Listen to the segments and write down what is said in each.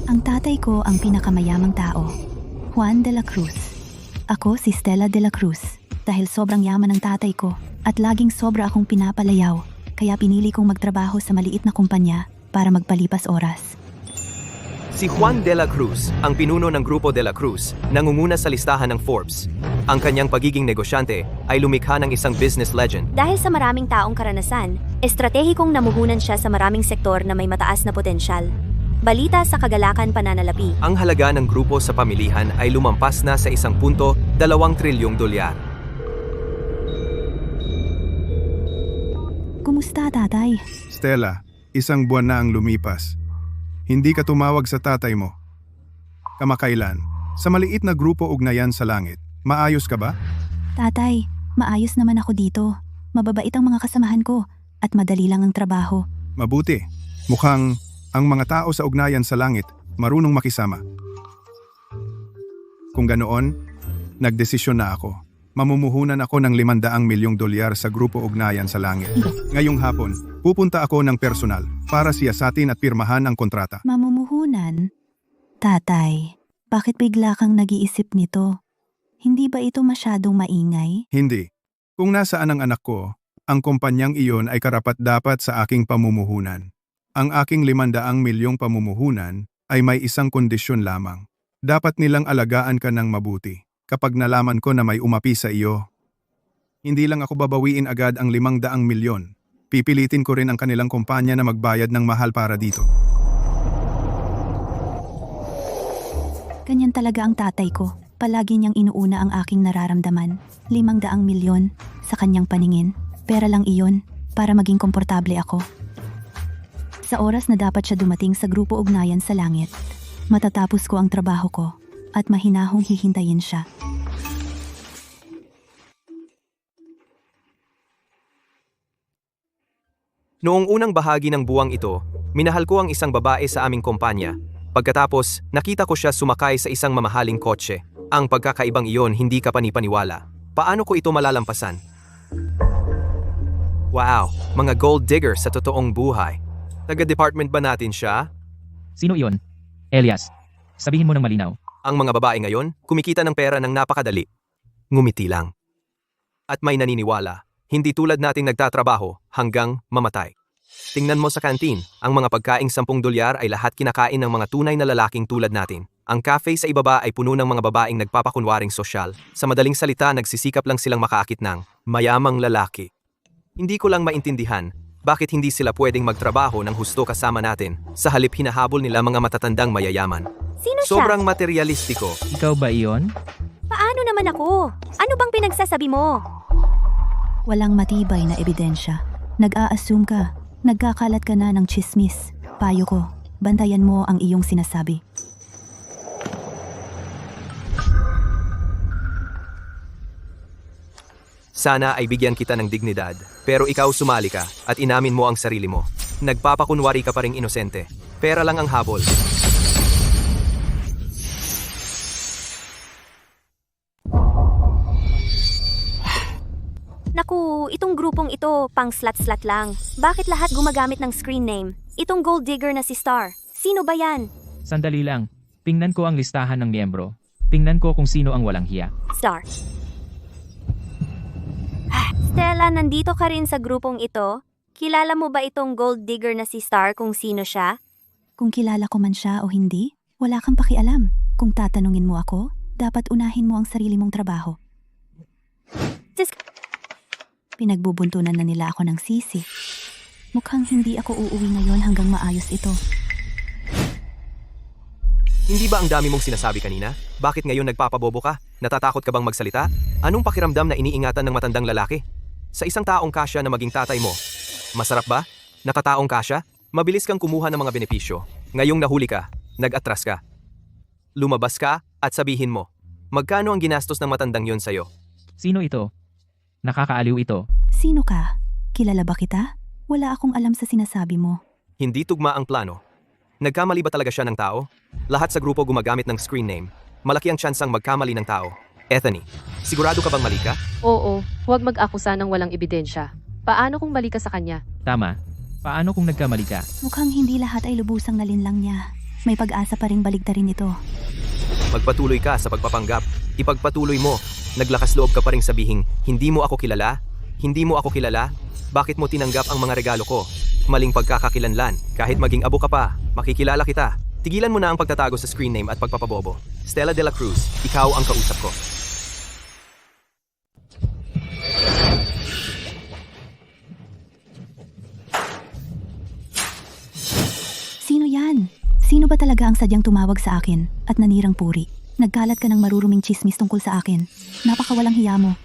Ang tatay ko ang pinakamayamang tao, Juan de la Cruz. Ako si Stella de la Cruz dahil sobrang yaman ng tatay ko at laging sobra akong pinapalayaw kaya pinili kong magtrabaho sa maliit na kumpanya para magpalipas oras. Si Juan de la Cruz, ang pinuno ng Grupo de la Cruz, nangunguna sa listahan ng Forbes. Ang kanyang pagiging negosyante ay lumikha ng isang business legend. Dahil sa maraming taong karanasan, estratehikong namuhunan siya sa maraming sektor na may mataas na potensyal. Balita sa kagalakan pananalapi. Ang halaga ng grupo sa pamilihan ay lumampas na sa 1.2 trilyong dolyar. Kumusta tatay? Stella, isang buwan na ang lumipas. Hindi ka tumawag sa tatay mo. Kamakailan, sa maliit na grupo ugnayan sa langit, maayos ka ba? Tatay, maayos naman ako dito. Mababait ang mga kasamahan ko at madali lang ang trabaho. Mabuti. Mukhang ang mga tao sa ugnayan sa langit marunong makisama. Kung ganoon, nagdesisyon na ako. Mamumuhunan ako ng 500 milyong dolyar sa grupo ugnayan sa langit. Ngayong hapon, pupunta ako ng personal para siyasatin at pirmahan ang kontrata. Mamumuhunan? Tatay, bakit bigla kang nag-iisip nito? Hindi ba ito masyadong maingay? Hindi. Kung nasaan ang anak ko, ang kumpanyang iyon ay karapat-dapat sa aking pamumuhunan. Ang aking 500 milyong pamumuhunan ay may isang kondisyon lamang. Dapat nilang alagaan ka ng mabuti. Kapag nalaman ko na may umapi sa iyo, hindi lang ako babawiin agad ang 500 milyon. Pipilitin ko rin ang kanilang kumpanya na magbayad ng mahal para dito. Ganyan talaga ang tatay ko. Palagi niyang inuuna ang aking nararamdaman. 500 milyon sa kanyang paningin. Pera lang iyon para maging komportable ako. Sa oras na dapat siya dumating sa grupo ugnayan sa langit, matatapos ko ang trabaho ko at mahinahong hihintayin siya. Noong unang bahagi ng buwang ito, minahal ko ang isang babae sa aming kumpanya. Pagkatapos, nakita ko siya sumakay sa isang mamahaling kotse. Ang pagkakaibang iyon hindi ka panipaniwala. Paano ko ito malalampasan? Wow, mga gold digger sa totoong buhay. Taga-department ba natin siya? Sino iyon? Elias, sabihin mo ng malinaw. Ang mga babae ngayon, kumikita ng pera ng napakadali. Ngumiti lang. At may naniniwala, hindi tulad nating nagtatrabaho hanggang mamatay. Tingnan mo sa kantin, ang mga pagkaing 10 dolyar ay lahat kinakain ng mga tunay na lalaking tulad natin. Ang cafe sa ibaba ay puno ng mga babaeng nagpapakunwaring sosyal. Sa madaling salita, nagsisikap lang silang makaakit ng mayamang lalaki. Hindi ko lang maintindihan, bakit hindi sila pwedeng magtrabaho ng husto kasama natin, sa halip hinahabol nila mga matatandang mayayaman. Sino siya? Sobrang materialistiko. Ikaw ba iyon? Paano naman ako? Ano bang pinagsasabi mo? Walang matibay na ebidensya. Nag-a-assume ka. Nagkakalat ka na ng chismis. Payo ko, bantayan mo ang iyong sinasabi. Sana ay bigyan kita ng dignidad, pero ikaw sumali ka at inamin mo ang sarili mo. Nagpapakunwari ka pa ring inosente. Pera lang ang habol. Naku, itong grupong ito, pang slat-slat lang. Bakit lahat gumagamit ng screen name? Itong gold digger na si Star. Sino ba yan? Sandali lang. Tingnan ko ang listahan ng miyembro. Tingnan ko kung sino ang walang hiya. Star. Stella, nandito ka rin sa grupong ito? Kilala mo ba itong gold digger na si Star kung sino siya? Kung kilala ko man siya o hindi, wala kang pakialam. Kung tatanungin mo ako, dapat unahin mo ang sarili mong trabaho. Just... Pinagbubuntunan na nila ako ng sisi. Mukhang hindi ako uuwi ngayon hanggang maayos ito. Hindi ba ang dami mong sinasabi kanina? Bakit ngayon nagpapabobo ka? Natatakot ka bang magsalita? Anong pakiramdam na iniingatan ng matandang lalaki? Sa isang taong kasya na maging tatay mo, masarap ba? Nakataong kasya? Mabilis kang kumuha ng mga benepisyo. Ngayong nahuli ka, nag-atras ka. Lumabas ka at sabihin mo, magkano ang ginastos ng matandang yon sa'yo? Sino ito? Nakakaaliw ito. Sino ka? Kilala ba kita? Wala akong alam sa sinasabi mo. Hindi tugma ang plano. Nagkamali ba talaga siya ng tao? Lahat sa grupo gumagamit ng screen name. Malaki ang tsansang magkamali ng tao. Ethany, sigurado ka bang mali ka? Oo, huwag mag-akusa ng walang ebidensya. Paano kung mali ka sa kanya? Tama. Paano kung nagkamali ka? Mukhang hindi lahat ay lubusang nalinlang niya. may pag-asa pa ring baligtarin ito. Magpatuloy ka sa pagpapanggap. Ipagpatuloy mo. Naglakas loob ka pa ring sabihing, hindi mo ako kilala? Hindi mo ako kilala? Bakit mo tinanggap ang mga regalo ko? Maling pagkakakilanlan. Kahit maging abo ka pa, makikilala kita. Tigilan mo na ang pagtatago sa screen name at pagpapabobo. Stella de la Cruz, ikaw ang kausap ko. Sino yan? Sino ba talaga ang sadyang tumawag sa akin at nanirang puri? Nagkalat ka ng maruruming chismis tungkol sa akin. Napakawalang hiya mo.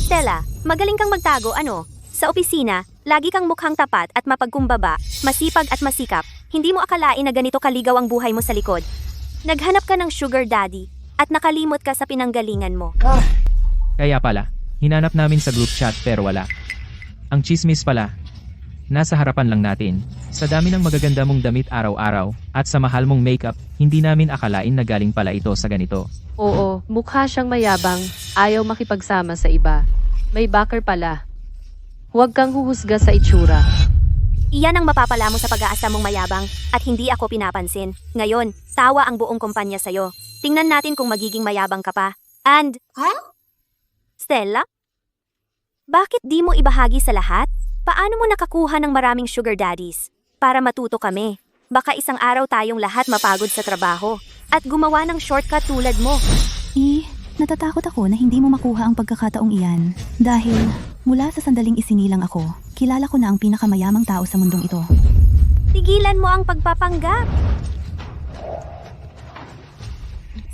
Stella, magaling kang magtago, ano? Sa opisina, lagi kang mukhang tapat at mapagkumbaba, masipag at masikap. Hindi mo akalain na ganito kaligaw ang buhay mo sa likod. Naghanap ka ng sugar daddy at nakalimot ka sa pinanggalingan mo. Kaya pala, hinanap namin sa group chat pero wala. Ang chismis pala, nasa harapan lang natin. Sa dami ng magaganda mong damit araw-araw, at sa mahal mong makeup, hindi namin akalain na galing pala ito sa ganito. Oo, mukha siyang mayabang, ayaw makipagsama sa iba. May backer pala. Huwag kang huhusga sa itsura. Iyan ang mapapala mo sa pag-aasa mong mayabang at hindi ako pinapansin. Ngayon, tawa ang buong kumpanya sa'yo. Tingnan natin kung magiging mayabang ka pa. And... Stella? Bakit di mo ibahagi sa lahat? Paano mo nakakuha ng maraming sugar daddies? Para matuto kami. Baka isang araw tayong lahat mapagod sa trabaho at gumawa ng shortcut tulad mo. Natatakot ako na hindi mo makuha ang pagkakataong iyan. Dahil mula sa sandaling isinilang ako, kilala ko na ang pinakamayamang tao sa mundong ito. Tigilan mo ang pagpapanggap.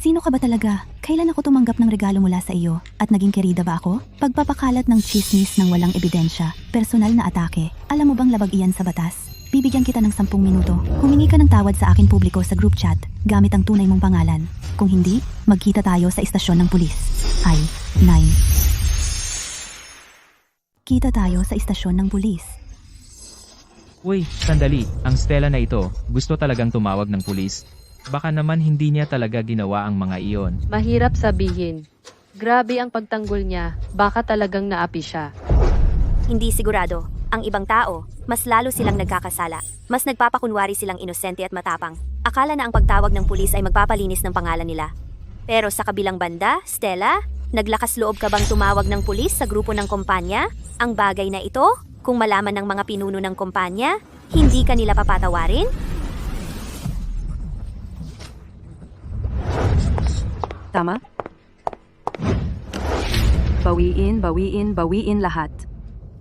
Sino ka ba talaga? Kailan ako tumanggap ng regalo mula sa iyo? At naging kerida ba ako? Pagpapakalat ng chismis ng walang ebidensya, personal na atake. Alam mo bang labag iyan sa batas? Bibigyan kita ng 10 minuto. Humingi ka ng tawad sa akin publiko sa group chat, gamit ang tunay mong pangalan. Kung hindi, magkita tayo sa istasyon ng pulis. I-9. Kita tayo sa istasyon ng pulis. Uy, sandali, ang Stella na ito, gusto talagang tumawag ng pulis. Baka naman hindi niya talaga ginawa ang mga iyon. Mahirap sabihin. Grabe ang pagtanggol niya, baka talagang naapi siya. Hindi sigurado. Ang ibang tao, mas lalo silang nagkakasala. Mas nagpapakunwari silang inosente at matapang. Akala na ang pagtawag ng pulis ay magpapalinis ng pangalan nila. Pero sa kabilang banda, Stella, naglakas loob ka bang tumawag ng pulis sa grupo ng kumpanya? Ang bagay na ito, kung malaman ng mga pinuno ng kumpanya, hindi ka nila papatawarin? Tama? Bawiin lahat.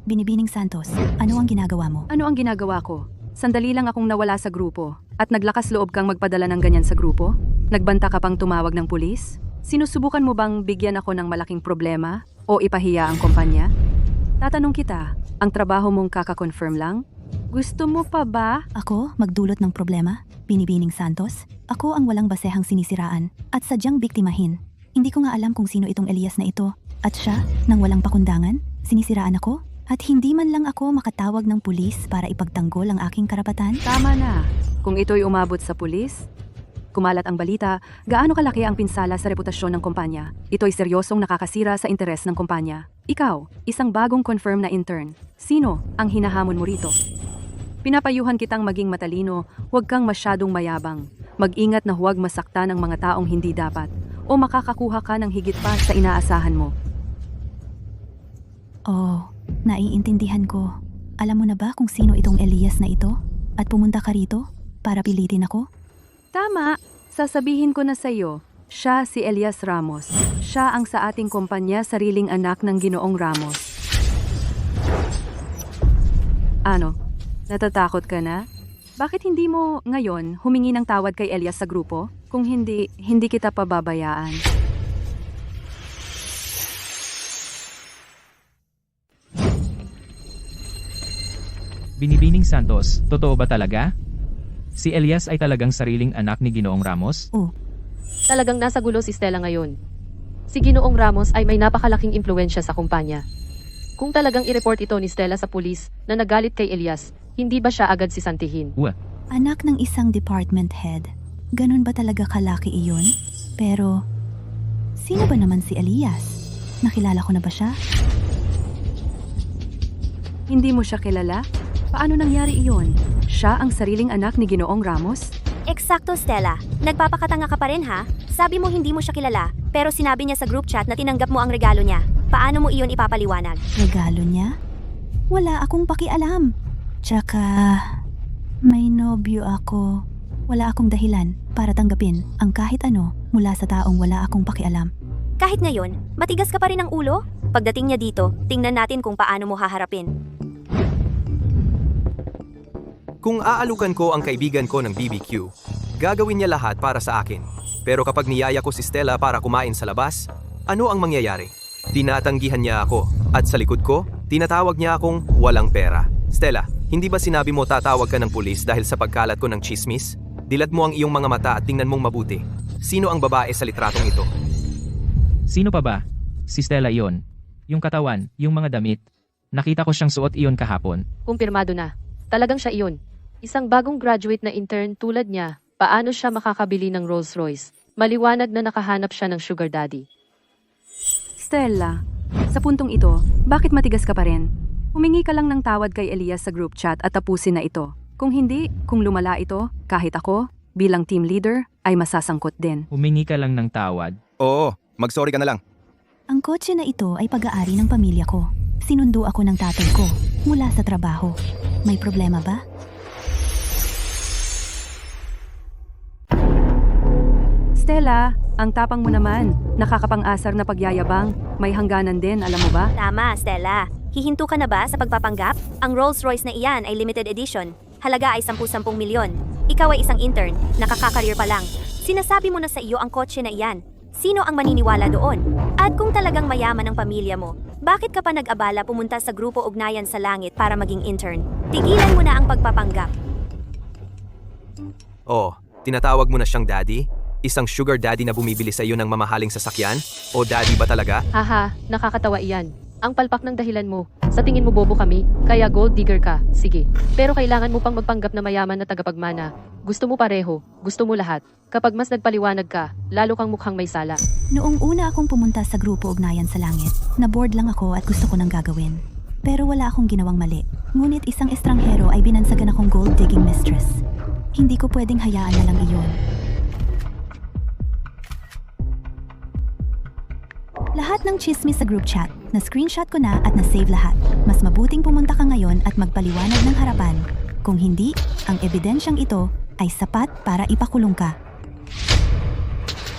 Binibining Santos, ano ang ginagawa mo? Ano ang ginagawa ko? Sandali lang akong nawala sa grupo at naglakas loob kang magpadala ng ganyan sa grupo? Nagbanta ka pang tumawag ng pulis? Sinusubukan mo bang bigyan ako ng malaking problema o ipahiya ang kumpanya? Tatanong kita, ang trabaho mong kaka-confirm lang? Gusto mo pa ba? Ako, magdulot ng problema? Binibining Santos? Ako ang walang basehang sinisiraan at sadyang biktimahin. Hindi ko nga alam kung sino itong Elias na ito. At siya, nang walang pakundangan, sinisiraan ako? At hindi man lang ako makatawag ng pulis para ipagtanggol ang aking karapatan? Tama na. Kung ito'y umabot sa pulis, kumalat ang balita, gaano kalaki ang pinsala sa reputasyon ng kumpanya. Ito'y seryosong nakakasira sa interes ng kumpanya. Ikaw, isang bagong confirm na intern. Sino ang hinahamon mo rito? Pinapayuhan kitang maging matalino, huwag kang masyadong mayabang. Mag-ingat na huwag masakta ng mga taong hindi dapat o makakakuha ka ng higit pa sa inaasahan mo. Oh, naiintindihan ko. Alam mo na ba kung sino itong Elias na ito? At pumunta ka rito para pilitin ako? Tama, sasabihin ko na sa iyo. Siya si Elias Ramos. Siya ang sa ating kumpanya sariling anak ng Ginoong Ramos. Ano? Natatakot ka na? Bakit hindi mo ngayon humingi ng tawad kay Elias sa grupo? Kung hindi kita pababayaan. Binibining Santos, totoo ba talaga? Si Elias ay talagang sariling anak ni Ginoong Ramos? Talagang nasa gulo si Stella ngayon. Si Ginoong Ramos ay may napakalaking impluensya sa kumpanya. Kung talagang i-report ito ni Stella sa pulis na nagalit kay Elias, hindi ba siya agad sisantihin? Anak ng isang department head. Ganun ba talaga kalaki iyon? Pero, sino ba naman si Elias? Nakilala ko na ba siya? Hindi mo siya kilala? Paano nangyari iyon? Siya ang sariling anak ni Ginoong Ramos? Eksakto, Stella. Nagpapakatanga ka pa rin ha? Sabi mo hindi mo siya kilala, pero sinabi niya sa group chat na tinanggap mo ang regalo niya. Paano mo iyon ipapaliwanag? Regalo niya? Wala akong pakialam. Tsaka, may nobyo ako. Wala akong dahilan para tanggapin ang kahit ano mula sa taong wala akong pakialam. Kahit ngayon, matigas ka pa rin ang ulo? Pagdating niya dito, tingnan natin kung paano mo haharapin. Kung aalukan ko ang kaibigan ko ng BBQ, gagawin niya lahat para sa akin. Pero kapag niyaya ko si Stella para kumain sa labas, ano ang mangyayari? Tinatanggihan niya ako, at sa likod ko, tinatawag niya akong walang pera. Stella, hindi ba sinabi mo tatawag ka ng pulis dahil sa pagkalat ko ng chismis? Dilat mo ang iyong mga mata at tingnan mong mabuti. Sino ang babae sa litratong ito? Sino pa ba? Si Stella iyon. Yung katawan, yung mga damit. Nakita ko siyang suot iyon kahapon. Kumpirmado na. Talagang siya iyon. Isang bagong graduate na intern tulad niya, paano siya makakabili ng Rolls Royce? Maliwanag na nakahanap siya ng sugar daddy. Stella, sa puntong ito, bakit matigas ka pa rin? Humingi ka lang ng tawad kay Elias sa group chat at tapusin na ito. Kung hindi, kung lumala ito, kahit ako, bilang team leader, ay masasangkot din. Humingi ka lang ng tawad. Oo, mag-sorry ka na lang. Ang kotse na ito ay pag-aari ng pamilya ko. Sinundo ako ng tatay ko mula sa trabaho. May problema ba? Stella, ang tapang mo naman. Nakakapang-asar na pagyayabang. May hangganan din, alam mo ba? Tama, Stella. Hihinto ka na ba sa pagpapanggap? Ang Rolls Royce na iyan ay limited edition. Halaga ay 10-10 milyon. Ikaw ay isang intern, nakaka-career pa lang. Sinasabi mo na sa iyo ang kotse na iyan. Sino ang maniniwala doon? At kung talagang mayaman ang pamilya mo, bakit ka pa nag-abala pumunta sa grupo ugnayan sa langit para maging intern? Tigilan mo na ang pagpapanggap. Oh, tinatawag mo na siyang daddy? Isang sugar daddy na bumibili sa iyo ng mamahaling sasakyan? O daddy ba talaga? Haha, nakakatawa iyan. Ang palpak ng dahilan mo. Sa tingin mo bobo kami, kaya gold digger ka. Sige. Pero kailangan mo pang magpanggap na mayaman na tagapagmana. Gusto mo pareho. Gusto mo lahat. Kapag mas nagpaliwanag ka, lalo kang mukhang may sala. Noong una akong pumunta sa grupo ugnayan sa langit, na-bored lang ako at gusto ko nang gagawin. Pero wala akong ginawang mali. Ngunit isang estranghero ay binansagan akong gold digging mistress. Hindi ko pwedeng hayaan na lang iyon. Lahat ng chismis sa group chat, na-screenshot ko na at na-save lahat. Mas mabuting pumunta ka ngayon at magpaliwanag ng harapan. Kung hindi, ang ebidensyang ito ay sapat para ipakulong ka.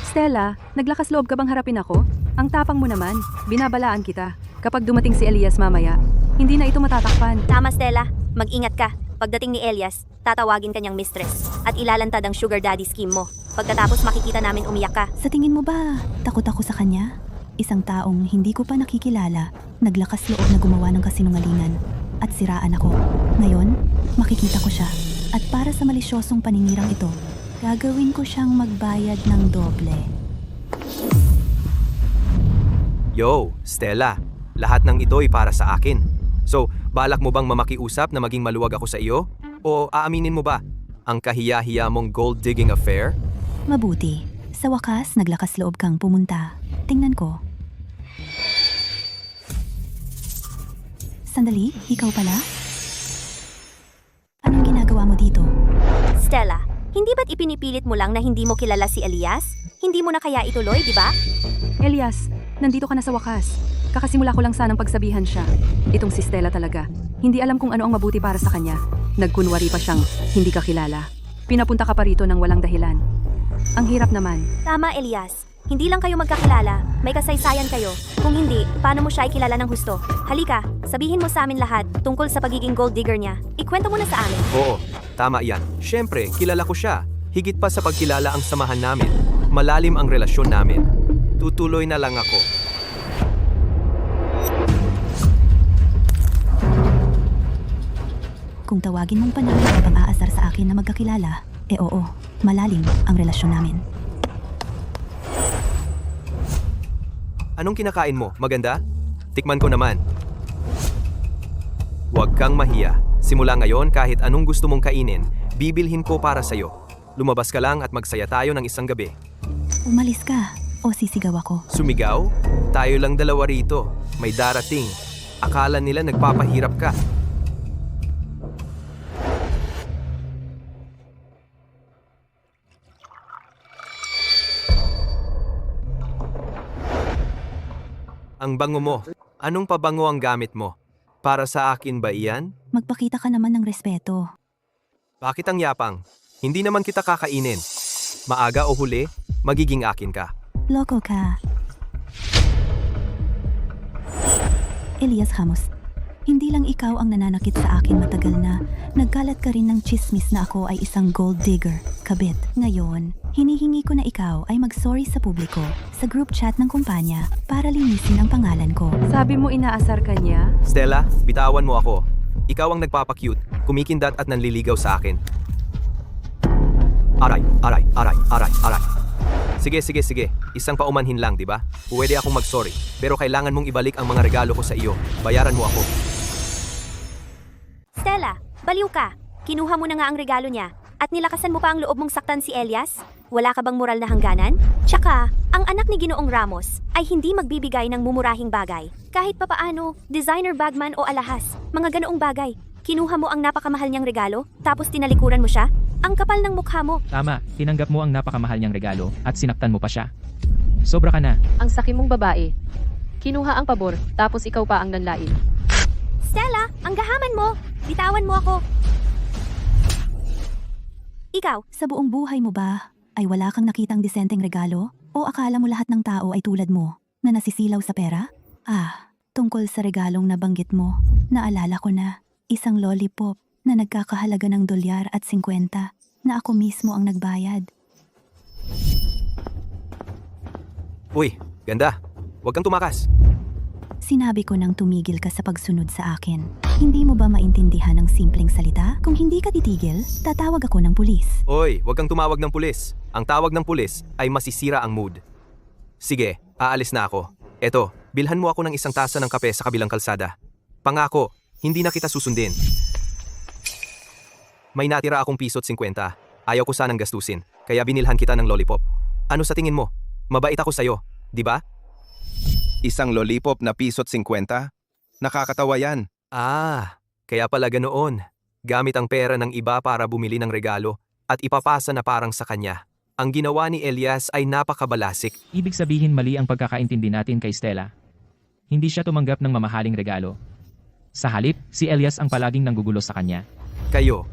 Stella, naglakas loob ka bang harapin ako? Ang tapang mo naman, binabalaan kita. Kapag dumating si Elias mamaya, hindi na ito matatakpan. Tama, Stella. Mag-ingat ka. Pagdating ni Elias, tatawagin kanyang mistress at ilalantad ang sugar daddy scheme mo. Pagkatapos makikita namin umiyak ka. Sa tingin mo ba, takot ako sa kanya? Isang taong hindi ko pa nakikilala, naglakas loob na gumawa ng kasinungalingan at siraan ako. Ngayon, makikita ko siya. At para sa malisyosong paninirang ito, gagawin ko siyang magbayad ng doble. Yo, Stella, lahat ng ito ay para sa akin. So, balak mo bang mamakiusap na maging maluwag ako sa iyo? O aaminin mo ba ang kahiya-hiya mong gold-digging affair? Mabuti. Sa wakas, naglakas loob kang pumunta. Tingnan ko. Sandali, ikaw pala? Anong ginagawa mo dito? Stella, hindi ba't ipinipilit mo lang na hindi mo kilala si Elias? Hindi mo na kaya ituloy, di ba? Elias, nandito ka na sa wakas. Kakasimula ko lang sanang pagsabihan siya. Itong si Stella talaga. Hindi alam kung ano ang mabuti para sa kanya. Nagkunwari pa siyang hindi ka kilala. Pinapunta ka pa rito ng walang dahilan. Ang hirap naman. Tama, Elias. Hindi lang kayo magkakilala, may kasaysayan kayo. Kung hindi, paano mo siya ikilala ng husto? Halika, sabihin mo sa amin lahat tungkol sa pagiging gold digger niya. Ikwento mo na sa amin. Oo, tama yan. Siyempre, kilala ko siya. Higit pa sa pagkilala ang samahan namin. Malalim ang relasyon namin. Tutuloy na lang ako. Kung tawagin mong panahon at pang-aasar sa akin na magkakilala, oo, malalim ang relasyon namin. Anong kinakain mo? Maganda? Tikman ko naman. Huwag kang mahiya. Simula ngayon, kahit anong gusto mong kainin, bibilhin ko para sa'yo. Lumabas ka lang at magsaya tayo ng isang gabi. Umalis ka o sisigaw ako. Sumigaw? Tayo lang dalawa rito. May darating. Akala nila nagpapahirap ka. Ang bango mo. Anong pabango ang gamit mo? Para sa akin ba iyan? Magpakita ka naman ng respeto. Bakit ang yapang? Hindi naman kita kakainin. Maaga o huli, magiging akin ka. Loko ka. Elias Ramos, hindi lang ikaw ang nananakit sa akin matagal na. Nagkalat ka rin ng chismis na ako ay isang gold digger, kabit. Ngayon, hinihingi ko na ikaw ay mag-sorry sa publiko, sa group chat ng kumpanya, para linisin ang pangalan ko. Sabi mo inaasar ka niya? Stella, bitawan mo ako. Ikaw ang nagpapakyut, kumikindat at nanliligaw sa akin. Aray. Sige. Isang paumanhin lang, di ba? Pwede akong mag-sorry, pero kailangan mong ibalik ang mga regalo ko sa iyo. Bayaran mo ako. Stella, baliw ka. Kinuha mo na nga ang regalo niya. At nilakasan mo pa ang loob mong saktan si Elias? Wala ka bang moral na hangganan? Tsaka, ang anak ni Ginoong Ramos ay hindi magbibigay ng mumurahing bagay. Kahit papaano, designer bag man o alahas, mga ganoong bagay. Kinuha mo ang napakamahal niyang regalo, tapos tinalikuran mo siya? Ang kapal ng mukha mo. Tama, tinanggap mo ang napakamahal niyang regalo at sinaktan mo pa siya. Sobra ka na. Ang sakim mong babae. Kinuha ang pabor, tapos ikaw pa ang nanlain. Stella, ang gahaman mo. Bitawan mo ako. Ikaw, Sa buong buhay mo ba, ay wala kang nakitang disenteng regalo? O akala mo lahat ng tao ay tulad mo, na nasisilaw sa pera? Tungkol sa regalong nabanggit mo, naalala ko na, isang lollipop na nagkakahalaga ng $50 na ako mismo ang nagbayad. Uy, ganda. Huwag kang tumakas. Sinabi ko nang tumigil ka sa pagsunod sa akin. Hindi mo ba maintindihan ang simpleng salita? Kung hindi ka titigil, tatawag ako ng pulis. Oy, huwag kang tumawag ng pulis. Ang tawag ng pulis ay masisira ang mood. Sige, aalis na ako. Eto, bilhan mo ako ng isang tasa ng kape sa kabilang kalsada. Pangako, hindi na kita susundin. May natira akong piso't 50. Ayaw ko sanang gastusin, kaya binilhan kita ng lollipop. Ano sa tingin mo? Mabait ako sa'yo, di ba? Isang lollipop na piso't 50? Nakakatawa yan. Kaya pala ganoon. Gamit ang pera ng iba para bumili ng regalo at ipapasa na parang sa kanya. Ang ginawa ni Elias ay napakabalasik. Ibig sabihin mali ang pagkakaintindi natin kay Stella. Hindi siya tumanggap ng mamahaling regalo. Sa halip, si Elias ang palaging nanggugulo sa kanya. Kayo.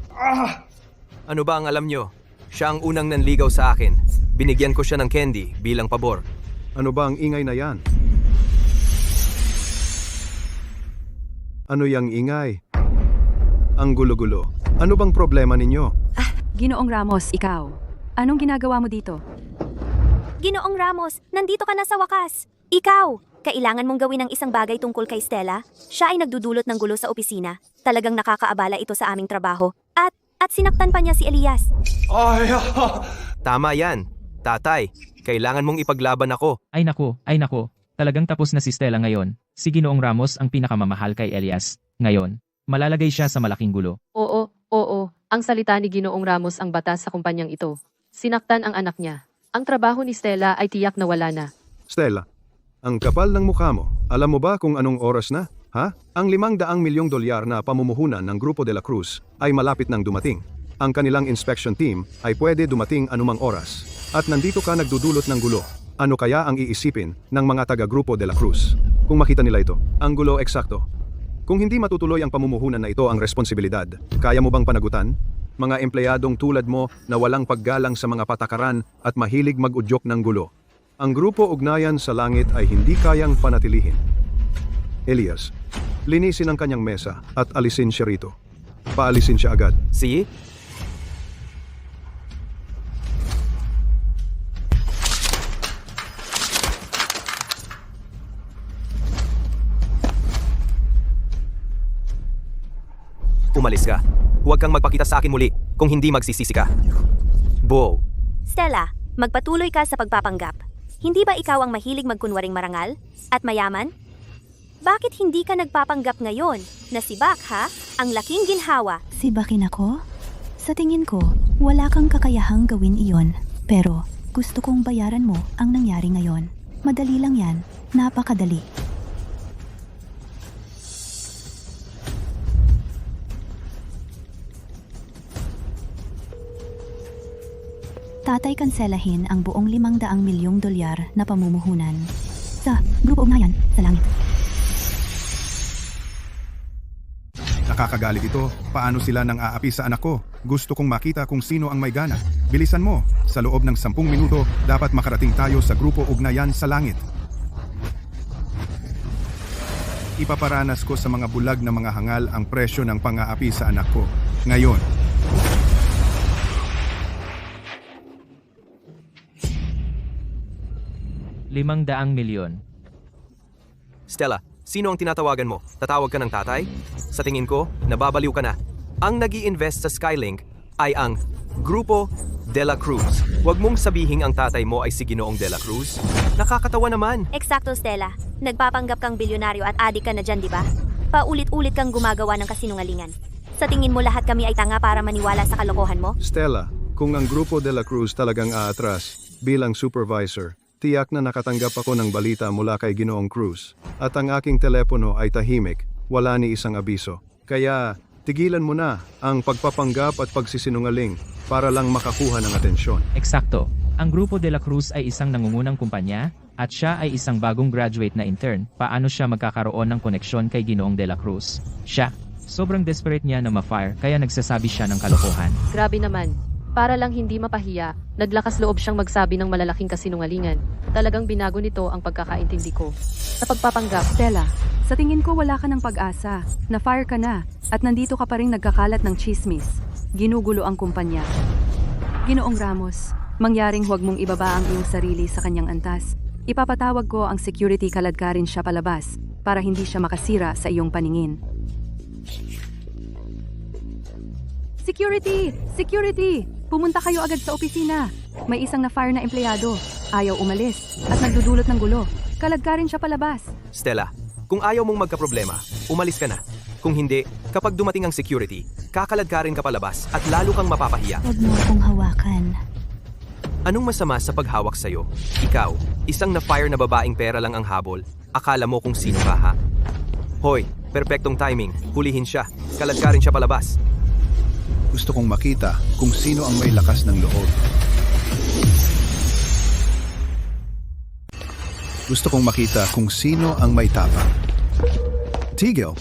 Ano ba ang alam nyo? Siya ang unang nanligaw sa akin. Binigyan ko siya ng candy bilang pabor. Ano ba ang ingay na yan? Ano yang ingay? Ang gulo-gulo. Ano bang problema ninyo? Ginoong Ramos, ikaw. Anong ginagawa mo dito? Ginoong Ramos, nandito ka na sa wakas. Ikaw, kailangan mong gawin ang isang bagay tungkol kay Stella. Siya ay nagdudulot ng gulo sa opisina. Talagang nakakaabala ito sa aming trabaho. At sinaktan pa niya si Elias. Tama yan. Tatay, kailangan mong ipaglaban ako. Ay nako. Talagang tapos na si Stella ngayon. Si Ginoong Ramos ang pinakamamahal kay Elias. Ngayon, malalagay siya sa malaking gulo. Oo. Ang salita ni Ginoong Ramos ang batas sa kumpanyang ito. Sinaktan ang anak niya. Ang trabaho ni Stella ay tiyak na wala na. Stella, ang kapal ng mukha mo. Alam mo ba kung anong oras na? Ang $500 milyong na pamumuhunan ng Grupo de la Cruz ay malapit nang dumating. Ang kanilang inspection team ay pwede dumating anumang oras. At nandito ka nagdudulot ng gulo. Ano kaya ang iisipin ng mga taga-Grupo de la Cruz? Kung makita nila ito, ang gulo eksakto. Kung hindi matutuloy ang pamumuhunan na ito ang responsibilidad, kaya mo bang panagutan? Mga empleyadong tulad mo na walang paggalang sa mga patakaran at mahilig mag-udyok ng gulo. Ang Grupo Ugnayan sa Langit ay hindi kayang panatilihin. Elias, linisin ang kanyang mesa at alisin siya rito. Paalisin siya agad. See? Umalis ka. Huwag kang magpakita sa akin muli kung hindi magsisisi ka. Bo. Stella, magpatuloy ka sa pagpapanggap. Hindi ba ikaw ang mahilig magkunwaring marangal at mayaman? Bakit hindi ka nagpapanggap ngayon na si Bak, ha? Ang laking ginhawa. Si Bakin ako? Sa tingin ko, wala kang kakayahang gawin iyon. Pero gusto kong bayaran mo ang nangyari ngayon. Madali lang yan. Napakadali. Tatay kanselahin ang buong $500 milyong na pamumuhunan. Sa Grupo Grupo Ugnayan sa Langit. Nakakagalit ito. Paano sila nang aapi sa anak ko? Gusto kong makita kung sino ang may gana. Bilisan mo. Sa loob ng 10 minuto, dapat makarating tayo sa Grupo Ugnayan sa Langit. Ipaparanas ko sa mga bulag na mga hangal ang presyo ng pang-aapi sa anak ko. Ngayon. ₱500 milyon. Stella, sino ang tinatawagan mo? Tatawag ka ng tatay? Sa tingin ko, nababaliw ka na. Ang nag-i-invest sa Skylink ay ang Grupo de la Cruz. Huwag mong sabihing ang tatay mo ay si Ginoong de la Cruz. Nakakatawa naman. Eksakto, Stella. Nagpapanggap kang bilyonaryo at adik ka na dyan, di ba? Paulit-ulit kang gumagawa ng kasinungalingan. Sa tingin mo lahat kami ay tanga para maniwala sa kalokohan mo? Stella, kung ang Grupo de la Cruz talagang aatras bilang supervisor, tiyak na nakatanggap ako ng balita mula kay Ginoong Cruz. At ang aking telepono ay tahimik, wala ni isang abiso. Kaya, tigilan mo na ang pagpapanggap at pagsisinungaling para lang makakuha ng atensyon. Eksakto. Ang Grupo de la Cruz ay isang nangungunang kumpanya, at siya ay isang bagong graduate na intern. Paano siya magkakaroon ng koneksyon kay Ginoong de la Cruz? Siya. Sobrang desperate niya na ma-fire kaya nagsasabi siya ng kalokohan. Grabe naman. Para lang hindi mapahiya, naglakas loob siyang magsabi ng malalaking kasinungalingan. Talagang binago nito ang pagkakaintindi ko. Sa pagpapanggap, Stella, sa tingin ko wala ka ng pag-asa. Na-fire ka na. At nandito ka pa rin nagkakalat ng chismis. Ginugulo ang kumpanya. Ginoong Ramos, mangyaring huwag mong ibaba ang iyong sarili sa kanyang antas. Ipapatawag ko ang security kaladkarin siya palabas para hindi siya makasira sa iyong paningin. Security! Security! Pumunta kayo agad sa opisina. May isang na-fire na empleyado. Ayaw umalis at nagdudulot ng gulo. Kaladkarin siya palabas. Stella, kung ayaw mong magkaproblema, umalis ka na. Kung hindi, kapag dumating ang security, kakalad ka rin ka palabas at lalo kang mapapahiya. Huwag mo akong hawakan. Anong masama sa paghawak sa'yo? Ikaw, isang na-fire na babaeng pera lang ang habol. Akala mo kung sino ka, ha? Hoy, perpektong timing. Hulihin siya. Kalad ka rin siya palabas. Gusto kong makita kung sino ang may lakas ng loob. Gusto kong makita kung sino ang may tapang. Tigil.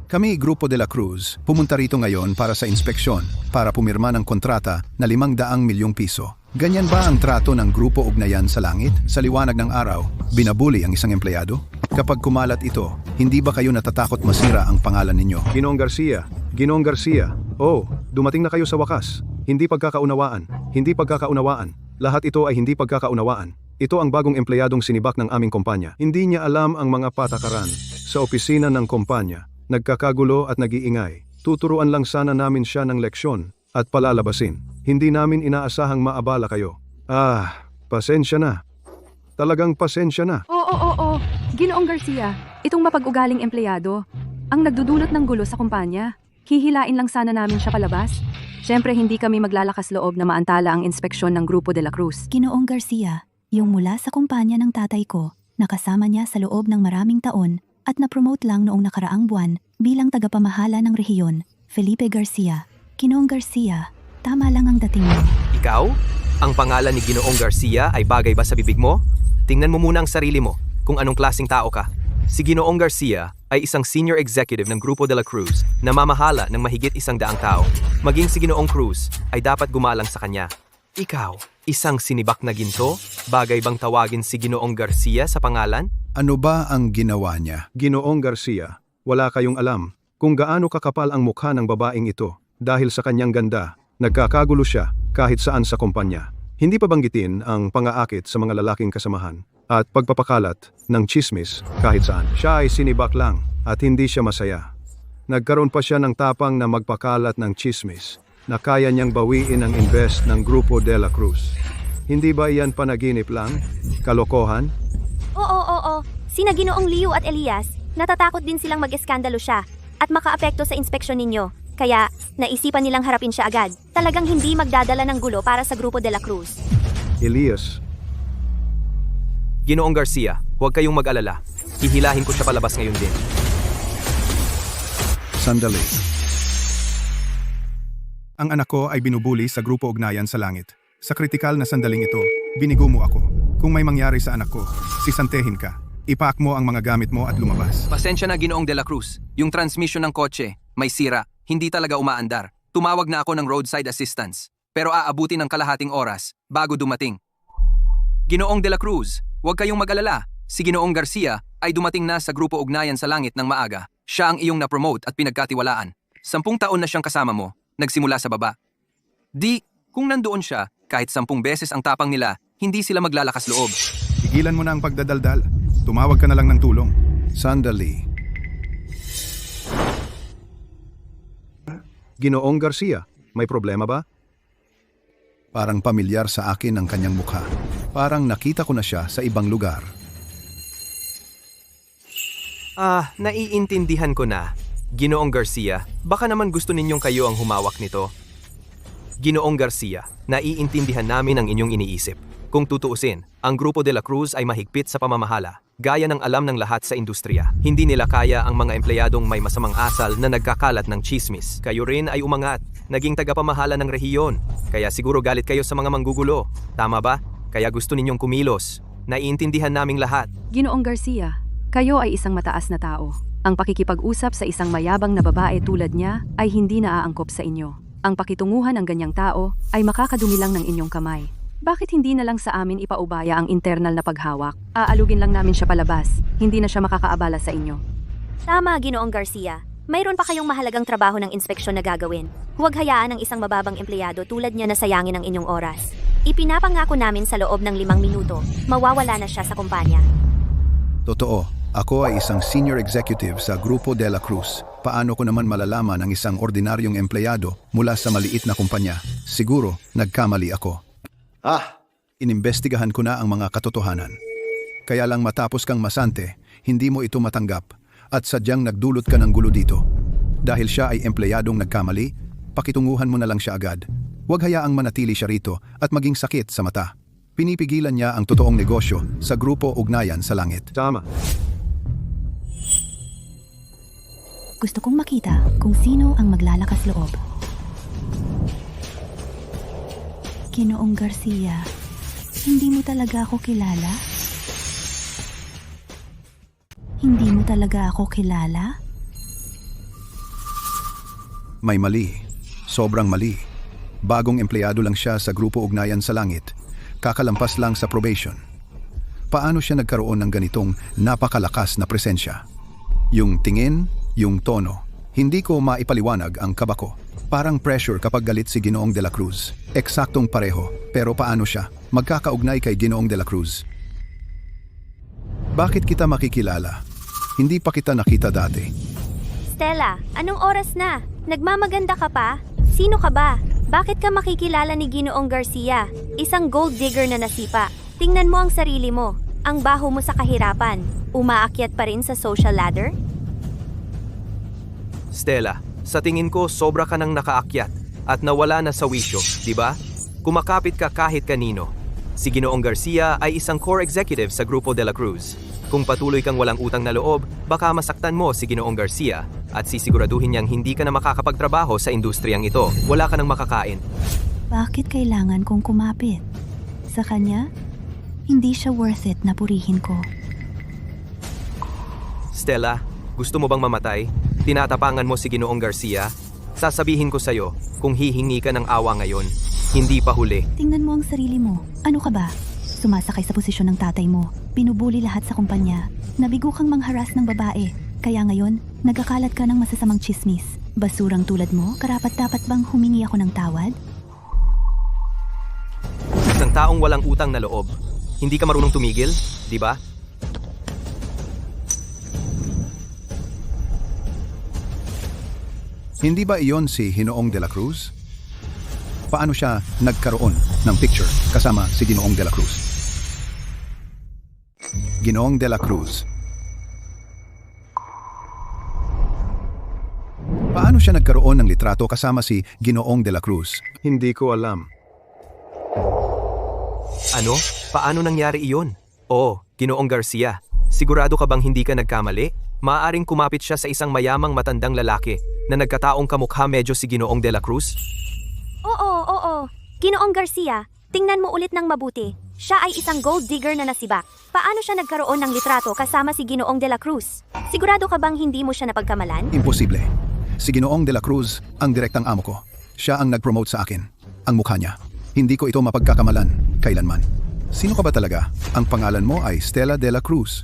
Kami, Grupo de la Cruz, pumunta rito ngayon para sa inspeksyon, para pumirma ng kontrata na ₱500 milyong. Ganyan ba ang trato ng Grupo Ugnayan sa Langit? Sa liwanag ng araw, binabuli ang isang empleyado? Kapag kumalat ito, hindi ba kayo natatakot masira ang pangalan ninyo? Ginoong Garcia, oh, dumating na kayo sa wakas. Hindi pagkakaunawaan. Lahat ito ay hindi pagkakaunawaan. Ito ang bagong empleyadong sinibak ng aming kumpanya. Hindi niya alam ang mga patakaran. Sa opisina ng kumpanya, nagkakagulo at nag-iingay. Tuturuan lang sana namin siya ng leksyon at palalabasin. Hindi namin inaasahang maabala kayo. Pasensya na. Talagang pasensya na. Oo. Ginoong Garcia, itong mapag-ugaling empleyado, ang nagdudulot ng gulo sa kumpanya. Hihilain lang sana namin siya palabas. Siyempre hindi kami maglalakas loob na maantala ang inspeksyon ng Grupo de la Cruz. Ginoong Garcia, yung mula sa kumpanya ng tatay ko, nakasama niya sa loob ng maraming taon at na-promote lang noong nakaraang buwan bilang tagapamahala ng rehiyon, Felipe Garcia. Ginoong Garcia, tama lang ang dating mo. Ikaw? Ang pangalan ni Ginoong Garcia ay bagay ba sa bibig mo? Tingnan mo muna ang sarili mo, kung anong klaseng tao ka. Si Ginoong Garcia ay isang senior executive ng Grupo de la Cruz na mamahala ng mahigit 100 tao. Maging si Ginoong Cruz ay dapat gumalang sa kanya. Ikaw, isang sinibak na ginto? Bagay bang tawagin si Ginoong Garcia sa pangalan? Ano ba ang ginawa niya? Ginoong Garcia, wala kayong alam kung gaano kakapal ang mukha ng babaeng ito. Dahil sa kanyang ganda, nagkakagulo siya kahit saan sa kumpanya. Hindi pa banggitin ang pang-aakit sa mga lalaking kasamahan at pagpapakalat ng chismis kahit saan. Siya ay sinibak lang at hindi siya masaya. Nagkaroon pa siya ng tapang na magpakalat ng chismis na kaya niyang bawiin ang invest ng Grupo de la Cruz. Hindi ba iyan panaginip lang? Kalokohan? Oo. Sina Ginoong Liu at Elias, natatakot din silang mag-eskandalo siya at makaapekto sa inspeksyon ninyo. Kaya, naisipan nilang harapin siya agad. Talagang hindi magdadala ng gulo para sa Grupo de la Cruz. Elias, Ginoong Garcia, huwag kayong mag-alala. Hihilahin ko siya palabas ngayon din. sandali. Ang anak ko ay binubuli sa Grupo Ugnayan sa Langit. Sa kritikal na sandaling ito, Binigo mo ako. Kung may mangyari sa anak ko, sisantehin ka. Ipaak mo ang mga gamit mo at lumabas. Pasensya na Ginoong De La Cruz. Yung transmission ng kotse, may sira, hindi talaga umaandar. Tumawag na ako ng roadside assistance. Pero aabuti ng kalahating oras bago dumating. Ginoong De La Cruz, huwag kayong mag-alala. Si Ginoong Garcia ay dumating na sa Grupo Ugnayan sa Langit ng maaga. Siya ang iyong na-promote at pinagkatiwalaan. 10 taon na siyang kasama mo, nagsimula sa baba. Kung nandoon siya, kahit 10 beses ang tapang nila, hindi sila maglalakas loob. Tigilan mo na ang pagdadaldal. Tumawag ka na lang ng tulong. Sandali. Ginoong Garcia, may problema ba? Parang pamilyar sa akin ang kanyang mukha. Parang nakita ko na siya sa ibang lugar. Naiintindihan ko na. Ginoong Garcia, baka naman gusto ninyong kayo ang humawak nito. Ginoong Garcia, naiintindihan namin ang inyong iniisip. Kung tutuusin, ang Grupo De La Cruz ay mahigpit sa pamamahala, gaya ng alam ng lahat sa industriya. Hindi nila kaya ang mga empleyadong may masamang asal na nagkakalat ng chismis. Kayo rin ay umangat, naging tagapamahala ng rehiyon, kaya siguro galit kayo sa mga manggugulo. Tama ba? Kaya gusto ninyong kumilos. Naiintindihan naming lahat. Ginoong Garcia, kayo ay isang mataas na tao. Ang pakikipag-usap sa isang mayabang na babae tulad niya ay hindi naaangkop sa inyo. Ang pakitunguhan ng ganyang tao ay makakadumi lang ng inyong kamay. Bakit hindi na lang sa amin ipaubaya ang internal na paghawak? Aalugin lang namin siya palabas. Hindi na siya makakaabala sa inyo. Tama, Ginoong Garcia. Mayroon pa kayong mahalagang trabaho ng inspeksyon na gagawin. Huwag hayaan ng isang mababang empleyado tulad niya na sayangin ang inyong oras. Ipinapangako namin sa loob ng 5 minuto, mawawala na siya sa kumpanya. Totoo. Ako ay isang senior executive sa Grupo De La Cruz. Paano ko naman malalaman ang isang ordinaryong empleyado mula sa maliit na kumpanya? Siguro, nagkamali ako. Inimbestigahan ko na ang mga katotohanan. Kaya lang matapos kang masante, hindi mo ito matanggap at sadyang nagdulot ka ng gulo dito. Dahil siya ay empleyadong nagkamali, pakitunguhan mo na lang siya agad. Huwag hayaang manatili siya rito at maging sakit sa mata. Pinipigilan niya ang totoong negosyo sa Grupo Ugnayan sa Langit. Tama. Gusto kong makita kung sino ang maglalakas loob. Ginoong Garcia, hindi mo talaga ako kilala? Hindi mo talaga ako kilala? May mali. Sobrang mali. Bagong empleyado lang siya sa Grupo Ugnayan sa Langit. Kakalampas lang sa probation. Paano siya nagkaroon ng ganitong napakalakas na presensya? Yung tingin, yung tono. Hindi ko maipaliwanag ang kaba ko. Parang pressure kapag galit si Ginoong De La Cruz. Eksaktong pareho, pero paano siya magkakaugnay kay Ginoong De La Cruz? Bakit kita makikilala? Hindi pa kita nakita dati. Stella, anong oras na? Nagmamaganda ka pa? Sino ka ba? Bakit ka makikilala ni Ginoong Garcia? Isang gold digger na nasipa. Tingnan mo ang sarili mo. Ang baho mo sa kahirapan. Umaakyat pa rin sa social ladder? Stella, sa tingin ko sobra ka nang nakaakyat at nawala na sa wisyo, di ba? Kumakapit ka kahit kanino. Si Ginoong Garcia ay isang core executive sa Grupo De La Cruz. Kung patuloy kang walang utang na loob, baka masaktan mo si Ginoong Garcia at sisiguraduhin niyang hindi ka na makakapagtrabaho sa industriyang ito. Wala ka nang makakain. Bakit kailangan kong kumapit? Sa kanya, hindi siya worth it na purihin ko. Stella, gusto mo bang mamatay? Tinatapangan mo si Ginoong Garcia? Sasabihin ko sa'yo, kung hihingi ka ng awa ngayon, hindi pa huli. Tingnan mo ang sarili mo. Ano ka ba? Sumasakay sa posisyon ng tatay mo. Pinubuli lahat sa kumpanya. Nabigo kang mangharas ng babae. Kaya ngayon, nagkakalat ka ng masasamang chismis. Basurang tulad mo, karapat-dapat bang humingi ako ng tawad? Isang taong walang utang na loob. Hindi ka marunong tumigil, di ba? Hindi ba iyon si Ginoong De La Cruz? Paano siya nagkaroon ng picture kasama si Ginoong De La Cruz? Ginoong De La Cruz. Paano siya nagkaroon ng litrato kasama si Ginoong De La Cruz? Hindi ko alam. Ano? Paano nangyari iyon? Oo, Ginoong Garcia. Sigurado ka bang hindi ka nagkamali? Maaaring kumapit siya sa isang mayamang matandang lalaki na nagkataong kamukha medyo si Ginoong De La Cruz? Oo. Ginoong Garcia, tingnan mo ulit ng mabuti. Siya ay isang gold digger na nasibak. Paano siya nagkaroon ng litrato kasama si Ginoong de la Cruz? Sigurado ka bang hindi mo siya napagkamalan? Imposible. Si Ginoong de la Cruz ang direktang amo ko. Siya ang nag-promote sa akin. Ang mukha niya. Hindi ko ito mapagkakamalan kailanman. Sino ka ba talaga? Ang pangalan mo ay Stella de la Cruz.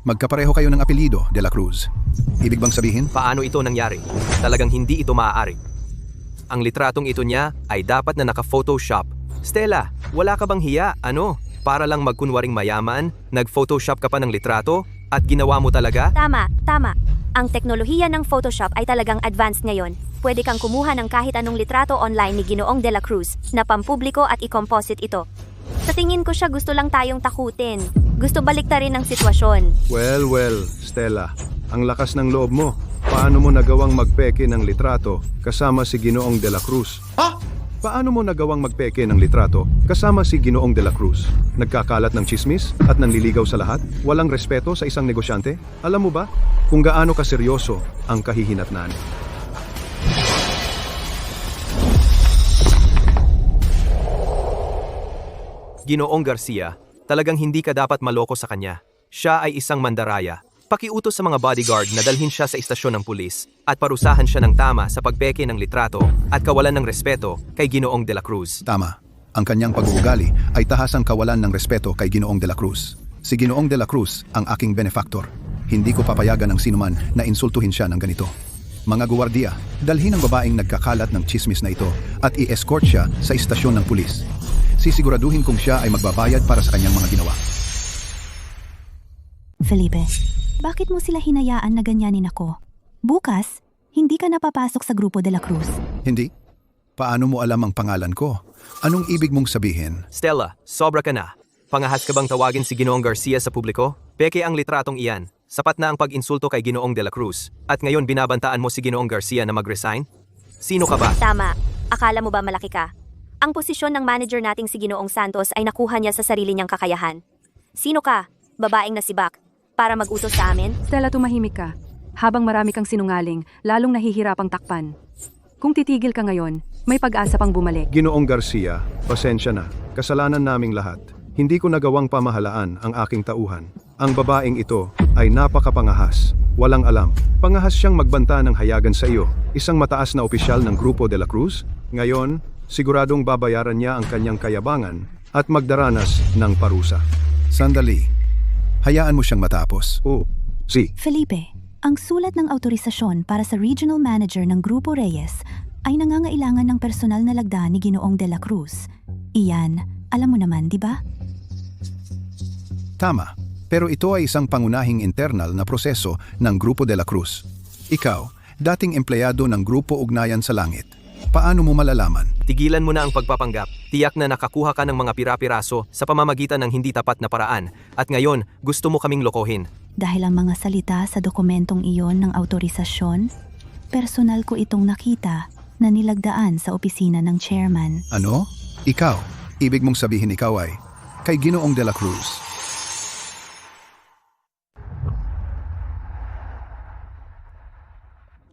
Magkapareho kayo ng apelyido, de la Cruz. Ibig bang sabihin? Paano ito nangyari? Talagang hindi ito maaari. Ang litratong ito niya ay dapat na naka-photoshop. Stella, wala ka bang hiya? Ano? Para lang magkunwaring mayaman, nag-photoshop ka pa ng litrato? At ginawa mo talaga? Tama, tama. Ang teknolohiya ng Photoshop ay talagang advanced ngayon. Pwede kang kumuha ng kahit anong litrato online ni Ginoong de la Cruz na pampubliko at i-composite ito. Sa tingin ko siya gusto lang tayong takutin. Gusto baliktarin ang sitwasyon. Well, Stella. Ang lakas ng loob mo. Paano mo nagawang magpeke ng litrato kasama si Ginoong de la Cruz? Paano mo nagawang magpeke ng litrato kasama si Ginoong de la Cruz? Nagkakalat ng chismis at nanliligaw sa lahat? Walang respeto sa isang negosyante? Alam mo ba kung gaano kaseryoso ang kahihinatnan? Ginoong Garcia, talagang hindi ka dapat maloko sa kanya. Siya ay isang mandaraya. Pakiutos sa mga bodyguard na dalhin siya sa istasyon ng pulis at parusahan siya ng tama sa pagpeke ng litrato at kawalan ng respeto kay Ginoong de la Cruz. Tama. Ang kanyang pag-uugali ay tahasang kawalan ng respeto kay Ginoong de la Cruz. Si Ginoong de la Cruz ang aking benefactor. Hindi ko papayagan ng sinuman na insultuhin siya ng ganito. Mga guwardiya, dalhin ang babaeng nagkakalat ng chismis na ito at i-escort siya sa istasyon ng pulis. Sisiguraduhin kong siya ay magbabayad para sa kanyang mga ginawa. Felipe, bakit mo sila hinayaan na ganyanin ako? Bukas, hindi ka napapasok sa grupo de la Cruz. Hindi? Paano mo alam ang pangalan ko? Anong ibig mong sabihin? Stella, sobra ka na. Pangahas ka bang tawagin si Ginoong Garcia sa publiko? Peke ang litratong iyan. Sapat na ang pag-insulto kay Ginoong de la Cruz. At ngayon binabantaan mo si Ginoong Garcia na mag-resign? Sino ka ba? Tama. Akala mo ba malaki ka? Ang posisyon ng manager nating si Ginoong Santos ay nakuha niya sa sarili niyang kakayahan. Sino ka? Babaeng nasibak. Para mag-utos sa amin? Stella, tumahimik ka. Habang marami kang sinungaling, lalong nahihirapang takpan. Kung titigil ka ngayon, may pag-asa pang bumalik. Ginoong Garcia, pasensya na. Kasalanan naming lahat. Hindi ko nagawang pamahalaan ang aking tauhan. Ang babaeng ito ay napakapangahas. Walang alam. Pangahas siyang magbanta ng hayagan sa iyo. Isang mataas na opisyal ng Grupo de la Cruz. Ngayon, siguradong babayaran niya ang kanyang kayabangan at magdaranas ng parusa. Sandali. Hayaan mo siyang matapos. Felipe, ang sulat ng autorisasyon para sa regional manager ng Grupo Reyes ay nangangailangan ng personal na lagda ni Ginoong de la Cruz. Iyan, alam mo naman, di ba? Tama. Pero ito ay isang pangunahing internal na proseso ng Grupo de la Cruz. Ikaw, dating empleyado ng Grupo Ugnayan sa Langit. Paano mo malalaman? Tigilan mo na ang pagpapanggap. Tiyak na nakakuha ka ng mga pira-piraso sa pamamagitan ng hindi tapat na paraan. At ngayon, gusto mo kaming lokohin. Dahil ang mga salita sa dokumentong iyon ng autorisasyon, personal ko itong nakita na nilagdaan sa opisina ng chairman. Ano? Ikaw? Ibig mong sabihin ikaw ay kay Ginoong de la Cruz.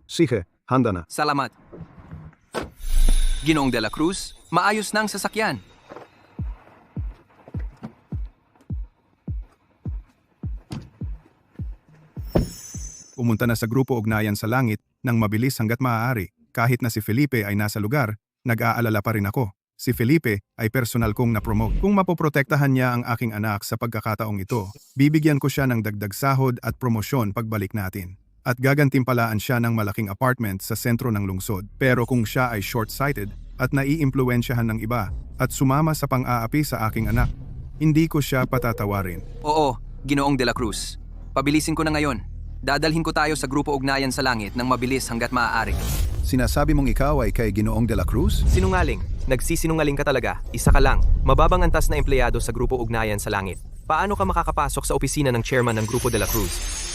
Sige, handa na. Salamat. Ginoong de la Cruz, maayos na ang sasakyan. Pumunta na sa Grupo Ugnayan sa Langit nang mabilis hanggat maaari. Kahit na si Felipe ay nasa lugar, nag-aalala pa rin ako. Si Felipe ay personal kong na-promote. Kung mapoprotektahan niya ang aking anak sa pagkakataong ito, bibigyan ko siya ng dagdag sahod at promosyon pagbalik natin. At gagantimpalaan siya ng malaking apartment sa sentro ng lungsod. Pero kung siya ay short-sighted at naiimpluwensyahan ng iba at sumama sa pang-aapi sa aking anak, hindi ko siya patatawarin. Oo, Ginoong de la Cruz. Pabilisin ko na ngayon. Dadalhin ko tayo sa Grupo Ugnayan sa Langit ng mabilis hanggat maaari. Sinasabi mong ikaw ay kay Ginoong de la Cruz? Sinungaling. Nagsisinungaling ka talaga. Isa ka lang. Mababang antas na empleyado sa Grupo Ugnayan sa Langit. Paano ka makakapasok sa opisina ng chairman ng Grupo de la Cruz?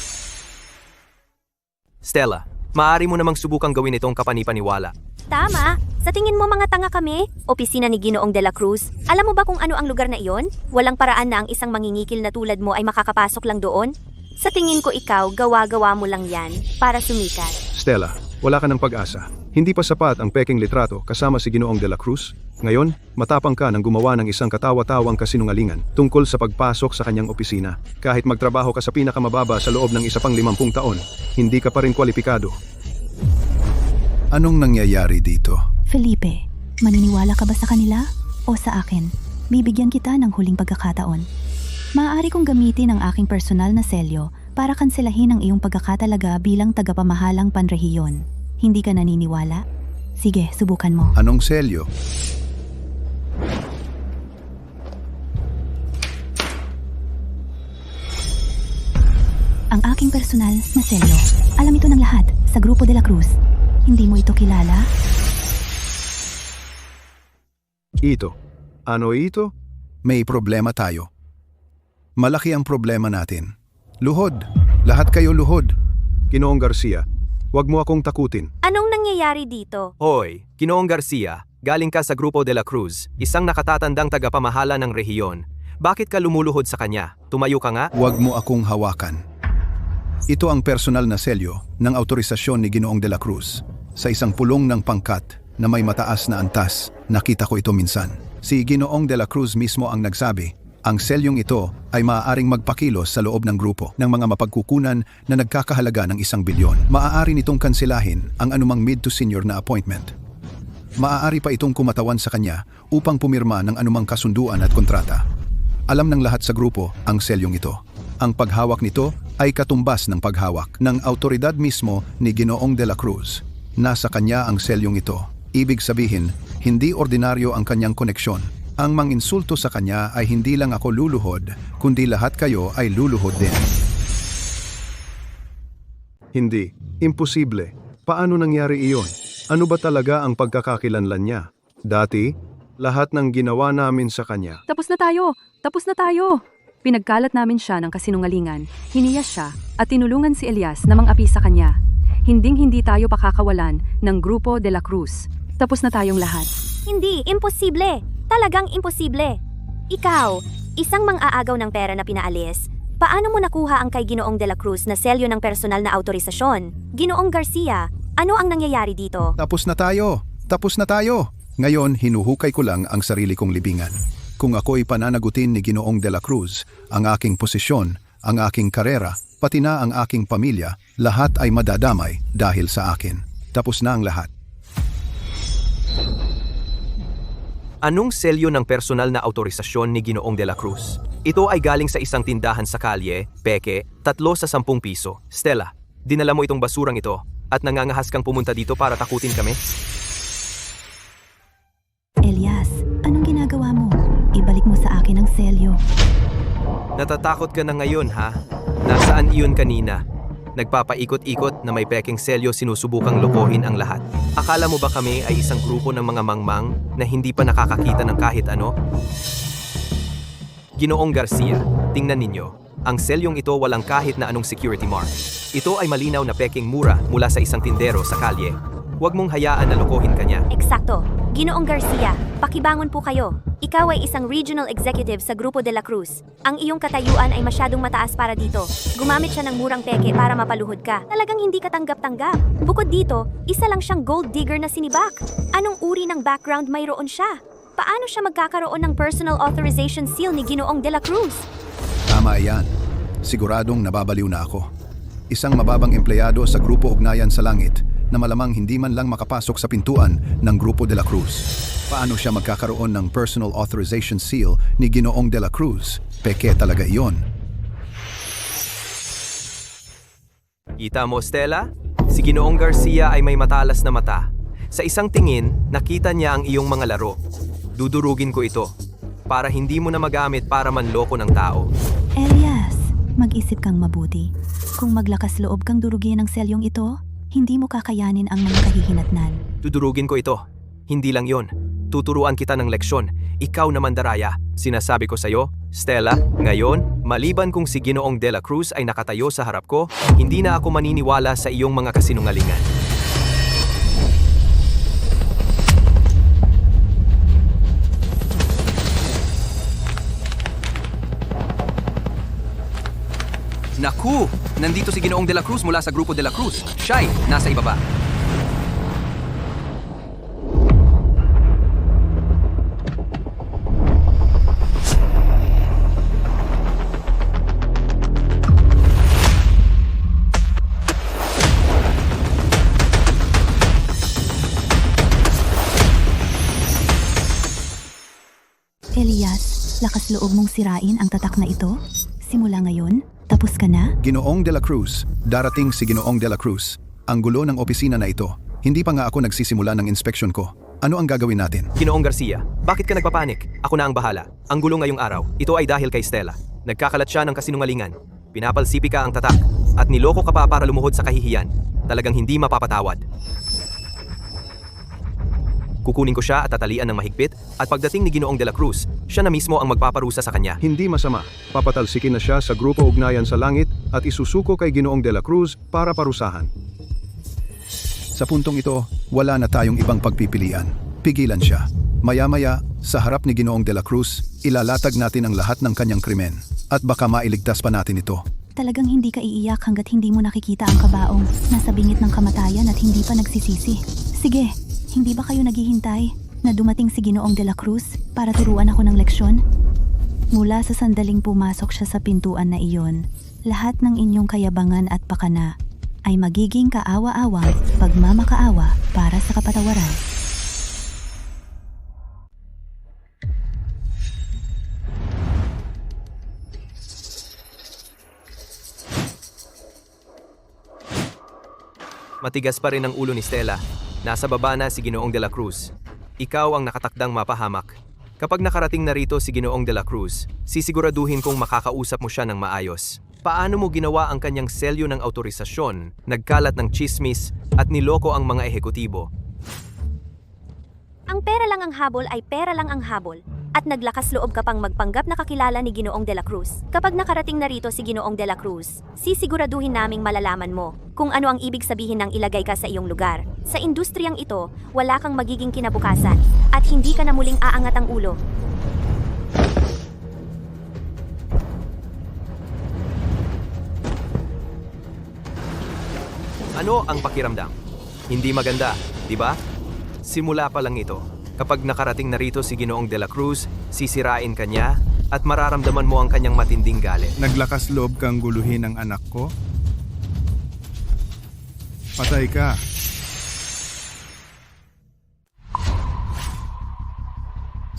Stella, maaari mo namang subukang gawin itong kapanipaniwala. Tama. Sa tingin mo mga tanga kami? Opisina ni Ginoong de la Cruz. Alam mo ba kung ano ang lugar na iyon? Walang paraan na ang isang mangingikil na tulad mo ay makakapasok lang doon. Sa tingin ko ikaw, gawa-gawa mo lang yan para sumikat. Stella, wala ka ng pag-asa. Hindi pa sapat ang peking litrato kasama si Ginoong de la Cruz. Ngayon, matapang ka nang gumawa ng isang katawa-tawang kasinungalingan tungkol sa pagpasok sa kanyang opisina. Kahit magtrabaho ka sa pinakamababa sa loob ng isa pang 50 taon, hindi ka pa rin kwalipikado. Anong nangyayari dito? Felipe, maniniwala ka ba sa kanila o sa akin? Bibigyan kita ng huling pagkakataon. Maaari kong gamitin ang aking personal na selyo para kanselahin ang iyong pagkakatalaga bilang tagapamahalang panrehiyon. Hindi ka naniniwala? Sige, subukan mo. Anong selyo? Ang aking personal na selyo. Alam ito ng lahat sa Grupo de la Cruz. Hindi mo ito kilala? Ito. Ano ito? May problema tayo. Malaki ang problema natin. Luhod. Lahat kayo luhod. Ginoong Garcia, huwag mo akong takutin. Anong nangyayari dito? Hoy, Ginoong Garcia, galing ka sa Grupo de la Cruz, isang nakatatandang tagapamahala ng rehiyon. Bakit ka lumuluhod sa kanya? Tumayo ka nga? Huwag mo akong hawakan. Ito ang personal na selyo ng autorisasyon ni Ginoong de la Cruz. Sa isang pulong ng pangkat na may mataas na antas, nakita ko ito minsan. Si Ginoong de la Cruz mismo ang nagsabi, ang selyong ito ay maaaring magpakilos sa loob ng grupo ng mga mapagkukunan na nagkakahalaga ng 1 bilyon. Maaari nitong kansilahin ang anumang mid to senior na appointment. Maaari pa itong kumatawan sa kanya upang pumirma ng anumang kasunduan at kontrata. Alam ng lahat sa grupo ang selyong ito. Ang paghawak nito ay katumbas ng paghawak ng autoridad mismo ni Ginoong de la Cruz. Nasa kanya ang selyong ito. Ibig sabihin, hindi ordinaryo ang kanyang koneksyon. Ang manginsulto sa kanya ay hindi lang ako luluhod, kundi lahat kayo ay luluhod din. Hindi. Imposible. Paano nangyari iyon? Ano ba talaga ang pagkakakilanlan niya? Dati, lahat ng ginawa namin sa kanya. Tapos na tayo! Tapos na tayo! Pinagkalat namin siya ng kasinungalingan, hiniyas siya, at tinulungan si Elias na mang-api sa kanya. Hinding-hindi tayo pakakawalan ng Grupo de la Cruz. Tapos na tayong lahat. Hindi, imposible. Talagang imposible. Ikaw, isang mang-aagaw ng pera na pinaalis, paano mo nakuha ang kay Ginoong de la Cruz na selyo ng personal na autorisasyon? Ginoong Garcia, ano ang nangyayari dito? Tapos na tayo! Tapos na tayo! Ngayon, hinuhukay ko lang ang sarili kong libingan. Kung ako'y pananagutin ni Ginoong de la Cruz, ang aking posisyon, ang aking karera, pati na ang aking pamilya, lahat ay madadamay dahil sa akin. Tapos na ang lahat. Anong selyo ng personal na autorisasyon ni Ginoong de la Cruz? Ito ay galing sa isang tindahan sa kalye, peke, 3 sa 10 piso. Stella, dinala mo itong basurang ito at nangangahas kang pumunta dito para takutin kami? Elias, anong ginagawa mo? Ibalik mo sa akin ang selyo. Natatakot ka na ngayon, ha? Nasaan iyon kanina? Nagpapaikot-ikot na may peking selyo sinusubukang lokohin ang lahat. Akala mo ba kami ay isang grupo ng mga mangmang na hindi pa nakakakita ng kahit ano? Ginoong Garcia, tingnan ninyo. Ang selyong ito walang kahit na anong security mark. Ito ay malinaw na peking mura mula sa isang tindero sa kalye. Huwag mong hayaan na lokohin ka niya. Eksakto. Ginoong Garcia, pakibangon po kayo. Ikaw ay isang regional executive sa Grupo de la Cruz. Ang iyong katayuan ay masyadong mataas para dito. Gumamit siya ng murang peke para mapaluhod ka. Talagang hindi ka tanggap-tanggap. Bukod dito, isa lang siyang gold digger na sinibak. Anong uri ng background mayroon siya? Paano siya magkakaroon ng personal authorization seal ni Ginoong de la Cruz? Tama yan. Siguradong nababaliw na ako. Isang mababang empleyado sa Grupo Ugnayan sa Langit na malamang hindi man lang makapasok sa pintuan ng Grupo de la Cruz. Paano siya magkakaroon ng personal authorization seal ni Ginoong de la Cruz? Peke talaga iyon. Kita mo, Stella? Si Ginoong Garcia ay may matalas na mata. Sa isang tingin, nakita niya ang iyong mga laro. Dudurugin ko ito para hindi mo na magamit para manloko ng tao. Elias, mag-isip kang mabuti. Kung maglakas loob kang durugin ang selyong ito, hindi mo kakayanin ang mga kahihinatnan. Dudurugin ko ito. Hindi lang yon. Tuturuan kita ng leksyon. Ikaw na mandaraya. Sinasabi ko sa'yo, Stella, ngayon, maliban kung si Ginoong de la Cruz ay nakatayo sa harap ko, hindi na ako maniniwala sa iyong mga kasinungalingan. Naku! Nandito si Ginoong de la Cruz mula sa Grupo de la Cruz. Siya'y nasa ibaba. Elias, lakas loob mong sirain ang tatak na ito? Simula ngayon, tapos ka na? Ginoong de la Cruz, darating si Ginoong de la Cruz. Ang gulo ng opisina na ito. Hindi pa nga ako nagsisimula ng inspeksyon ko. Ano ang gagawin natin? Ginoong Garcia, bakit ka nagpapanik? Ako na ang bahala. Ang gulo ngayong araw, ito ay dahil kay Stella. Nagkakalat siya ng kasinungalingan. Pinapalsipi ka ang tatak at niloko ka pa para lumuhod sa kahihiyan. Talagang hindi mapapatawad. Kukunin ko siya at tatalian ng mahigpit at pagdating ni Ginoong de la Cruz, siya na mismo ang magpaparusa sa kanya. Hindi masama. Papatalsikin na siya sa Grupo Ugnayan sa Langit at isusuko kay Ginoong de la Cruz para parusahan. Sa puntong ito, wala na tayong ibang pagpipilian. Pigilan siya. Maya-maya, sa harap ni Ginoong de la Cruz, ilalatag natin ang lahat ng kanyang krimen. At baka mailigtas pa natin ito. Talagang hindi ka iiyak hanggat hindi mo nakikita ang kabaong nasa bingit ng kamatayan at hindi pa nagsisisi. Sige, hindi ba kayo naghihintay na dumating si Ginoong de la Cruz para turuan ako ng leksyon? Mula sa sandaling pumasok siya sa pintuan na iyon, lahat ng inyong kayabangan at pakana ay magiging kaawa-awang pagmamakaawa para sa kapatawaran. Matigas pa rin ang ulo ni Stella. Nasa baba na si Ginoong de la Cruz. Ikaw ang nakatakdang mapahamak. Kapag nakarating na rito si Ginoong de la Cruz, sisiguraduhin kong makakausap mo siya ng maayos. Paano mo ginawa ang kanyang selyo ng autorisasyon, nagkalat ng chismis at niloko ang mga ehekutibo? Ang pera lang ang habol ay pera lang ang habol. At naglakas loob ka pang magpanggap na kakilala ni Ginoong de la Cruz. Kapag nakarating na rito si Ginoong de la Cruz, sisiguraduhin naming malalaman mo kung ano ang ibig sabihin ng ilagay ka sa iyong lugar. Sa industriyang ito, wala kang magiging kinabukasan at hindi ka na muling aangat ang ulo. Ano ang pakiramdam? Hindi maganda, di ba? Simula pa lang ito. Kapag nakarating na rito si Ginoong de la Cruz, sisirain ka niya at mararamdaman mo ang kanyang matinding galit. Naglakas loob kang guluhin ang anak ko? Patay ka.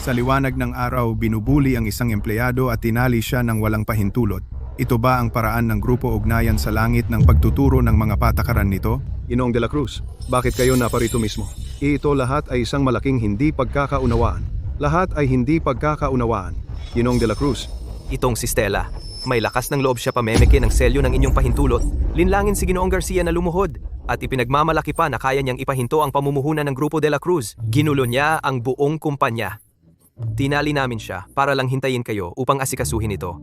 Sa liwanag ng araw, binubuli ang isang empleyado at tinali siya ng walang pahintulot. Ito ba ang paraan ng Grupo Ugnayan sa Langit ng pagtuturo ng mga patakaran nito? Ginoong de la Cruz, bakit kayo naparito mismo? Ito lahat ay isang malaking hindi pagkakaunawaan. Lahat ay hindi pagkakaunawaan. Ginoong de la Cruz. Itong si Stella. May lakas ng loob siya pamemeke ng selyo ng inyong pahintulot. Linlangin si Ginoong Garcia na lumuhod. At ipinagmamalaki pa na kaya niyang ipahinto ang pamumuhunan ng Grupo de la Cruz. Ginulo niya ang buong kumpanya. Tinali namin siya para lang hintayin kayo upang asikasuhin ito.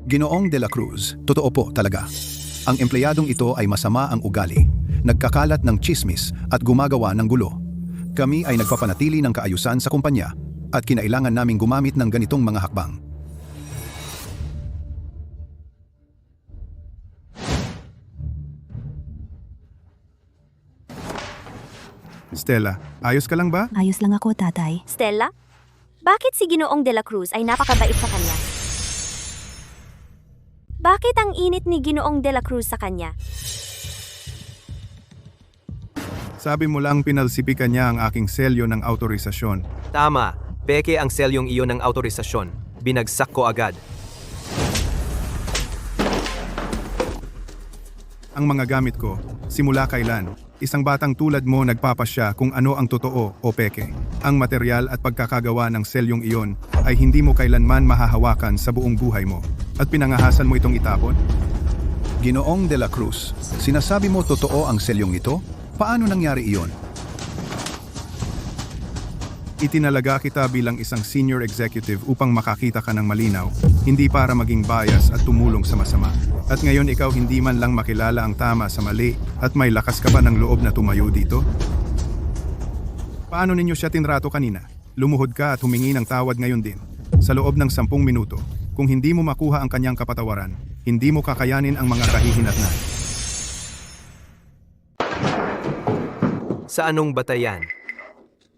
Ginoong de la Cruz, totoo po talaga. Ang empleyadong ito ay masama ang ugali, nagkakalat ng chismis at gumagawa ng gulo. Kami ay nagpapanatili ng kaayusan sa kumpanya at kinailangan naming gumamit ng ganitong mga hakbang. Stella, ayos ka lang ba? Ayos lang ako, tatay. Stella? Bakit si Ginoong de la Cruz ay napakabait sa kanya? Bakit ang init ni Ginoong de la Cruz sa kanya? Sabi mo lang pinalsipikan niya ang aking selyo ng autorisasyon. Tama, peke ang selyong iyon ng autorisasyon. Binagsak ko agad. Ang mga gamit ko, simula kailan, isang batang tulad mo nagpapasya kung ano ang totoo o peke. Ang material at pagkakagawa ng selyong iyon ay hindi mo kailanman mahahawakan sa buong buhay mo. At pinangahasan mo itong itapon? Ginoong de la Cruz, sinasabi mo totoo ang selyong ito? Paano nangyari iyon? Itinalaga kita bilang isang senior executive upang makakita ka ng malinaw, hindi para maging bias at tumulong sa masama. At ngayon ikaw hindi man lang makilala ang tama sa mali at may lakas ka pa ng loob na tumayo dito? Paano ninyo siya tinrato kanina? Lumuhod ka at humingi ng tawad ngayon din. Sa loob ng 10 minuto, kung hindi mo makuha ang kanyang kapatawaran, hindi mo kakayanin ang mga kahihinatnan. Sa anong batayan?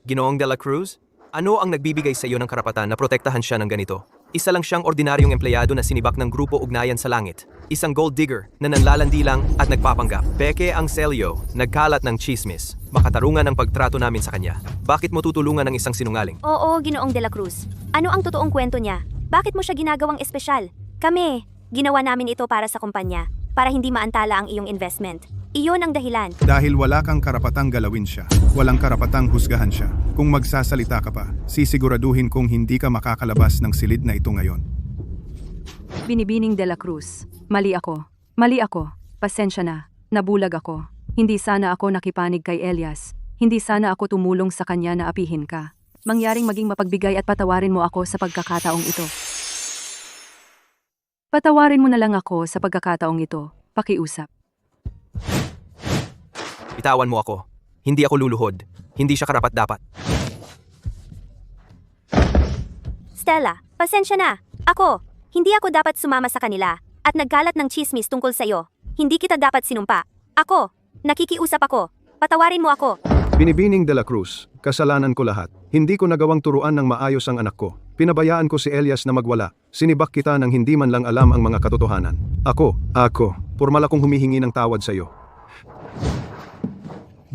Ginoong de la Cruz? Ano ang nagbibigay sa iyo ng karapatan na protektahan siya ng ganito? Isa lang siyang ordinaryong empleyado na sinibak ng Grupo Ugnayan sa Langit. Isang gold digger na nanlalandi lang at nagpapanggap. Peke ang selyo, nagkalat ng chismis. Makatarungan ang pagtrato namin sa kanya. Bakit mo tutulungan ng isang sinungaling? Oo, Ginoong De La Cruz. Ano ang totoong kwento niya? Bakit mo siya ginagawang espesyal? Kami, ginawa namin ito para sa kumpanya, para hindi maantala ang iyong investment. Iyon ang dahilan. Dahil wala kang karapatang galawin siya, walang karapatang husgahan siya. Kung magsasalita ka pa, sisiguraduhin kong hindi ka makakalabas ng silid na ito ngayon. Binibining De La Cruz. Mali ako. Mali ako. Pasensya na. Nabulag ako. Hindi sana ako nakipanig kay Elias. Hindi sana ako tumulong sa kanya na apihin ka. Mangyaring maging mapagbigay at patawarin mo ako sa pagkakataong ito. Patawarin mo na lang ako sa pagkakataong ito. Pakiusap. Bitawan mo ako. Hindi ako luluhod. Hindi siya karapat-dapat. Stella, pasensya na. Hindi ako dapat sumama sa kanila at nagkalat ng chismis tungkol sa iyo. Hindi kita dapat sinumpa. Nakikiusap ako. Patawarin mo ako. Binibining De La Cruz, kasalanan ko lahat. Hindi ko nagawang turuan ng maayos ang anak ko. Pinabayaan ko si Elias na magwala. Sinibak kita nang hindi man lang alam ang mga katotohanan. Ako, formal akong humihingi ng tawad sa iyo.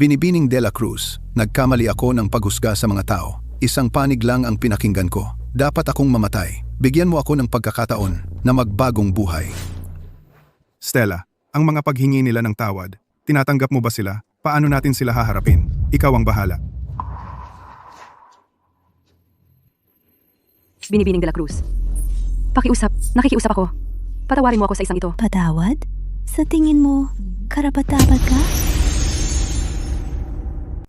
Binibining De La Cruz, nagkamali ako ng paghusga sa mga tao. Isang panig lang ang pinakinggan ko. Dapat akong mamatay. Bigyan mo ako ng pagkakataon na magbagong buhay. Stella, ang mga paghingi nila ng tawad, tinatanggap mo ba sila? Paano natin sila haharapin? Ikaw ang bahala. Binibining De La Cruz. Pakiusap. Nakikiusap ako. Patawarin mo ako sa isang ito. Patawad? Sa tingin mo, karapat-dapat ka?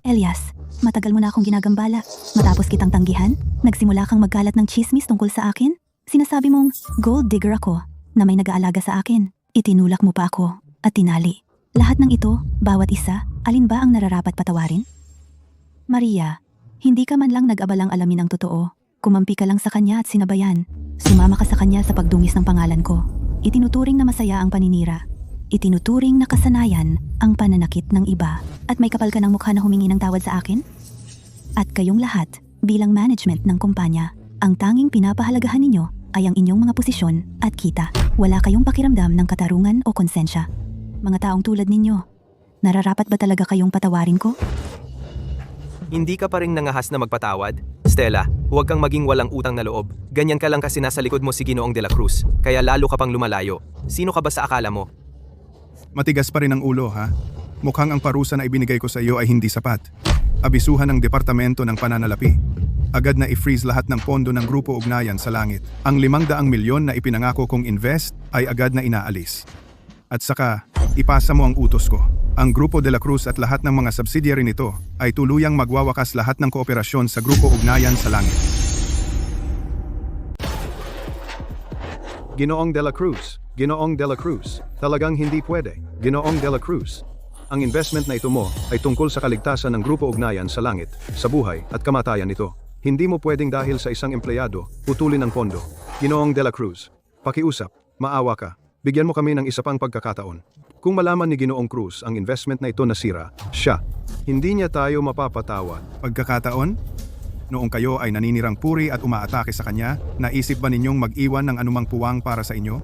Elias, matagal mo na akong ginagambala. Matapos kitang tanggihan, nagsimula kang magkalat ng chismis tungkol sa akin. Sinasabi mong gold digger ako na may nag-aalaga sa akin. Itinulak mo pa ako at tinali. Lahat ng ito, bawat isa, alin ba ang nararapat patawarin? Maria, hindi ka man lang nag-abalang alamin ang totoo. Kumampi ka lang sa kanya at sinabayan. Sumama ka sa kanya sa pagdungis ng pangalan ko. Itinuturing na masaya ang paninira. Itinuturing na kasanayan ang pananakit ng iba. At may kapal ka ng mukha na humingi ng tawad sa akin? At kayong lahat, bilang management ng kumpanya, ang tanging pinapahalagahan ninyo ay ang inyong mga posisyon at kita. Wala kayong pakiramdam ng katarungan o konsensya. Mga taong tulad ninyo, nararapat ba talaga kayong patawarin ko? Hindi ka pa rin nangahas na magpatawad? Stella, huwag kang maging walang utang na loob. Ganyan ka lang kasi nasa likod mo si Ginoong De La Cruz, kaya lalo ka pang lumalayo. Sino ka ba sa akala mo? Matigas pa rin ang ulo, ha? Mukhang ang parusa na ibinigay ko sa iyo ay hindi sapat. Abisuhan ng Departamento ng Pananalapi. Agad na i-freeze lahat ng pondo ng Grupo Ugnayan sa Langit. Ang 500 milyon na ipinangako kong invest ay agad na inaalis. At saka, ipasa mo ang utos ko. Ang Grupo De La Cruz at lahat ng mga subsidiary nito ay tuluyang magwawakas lahat ng kooperasyon sa Grupo Ugnayan sa Langit. Ginoong De La Cruz, Ginoong De La Cruz, talagang hindi pwede. Ginoong De La Cruz, ang investment na ito mo ay tungkol sa kaligtasan ng Grupo Ugnayan sa Langit, sa buhay at kamatayan nito. Hindi mo pwedeng dahil sa isang empleyado, putulin ang pondo. Ginoong De La Cruz, pakiusap, maawa ka, bigyan mo kami ng isa pang pagkakataon. Kung malaman ni Ginoong Cruz ang investment na ito nasira, siya, hindi niya tayo mapapatawad. Pagkakataon? Noong kayo ay naninirang puri at umaatake sa kanya, naisip ba ninyong mag-iwan ng anumang puwang para sa inyo?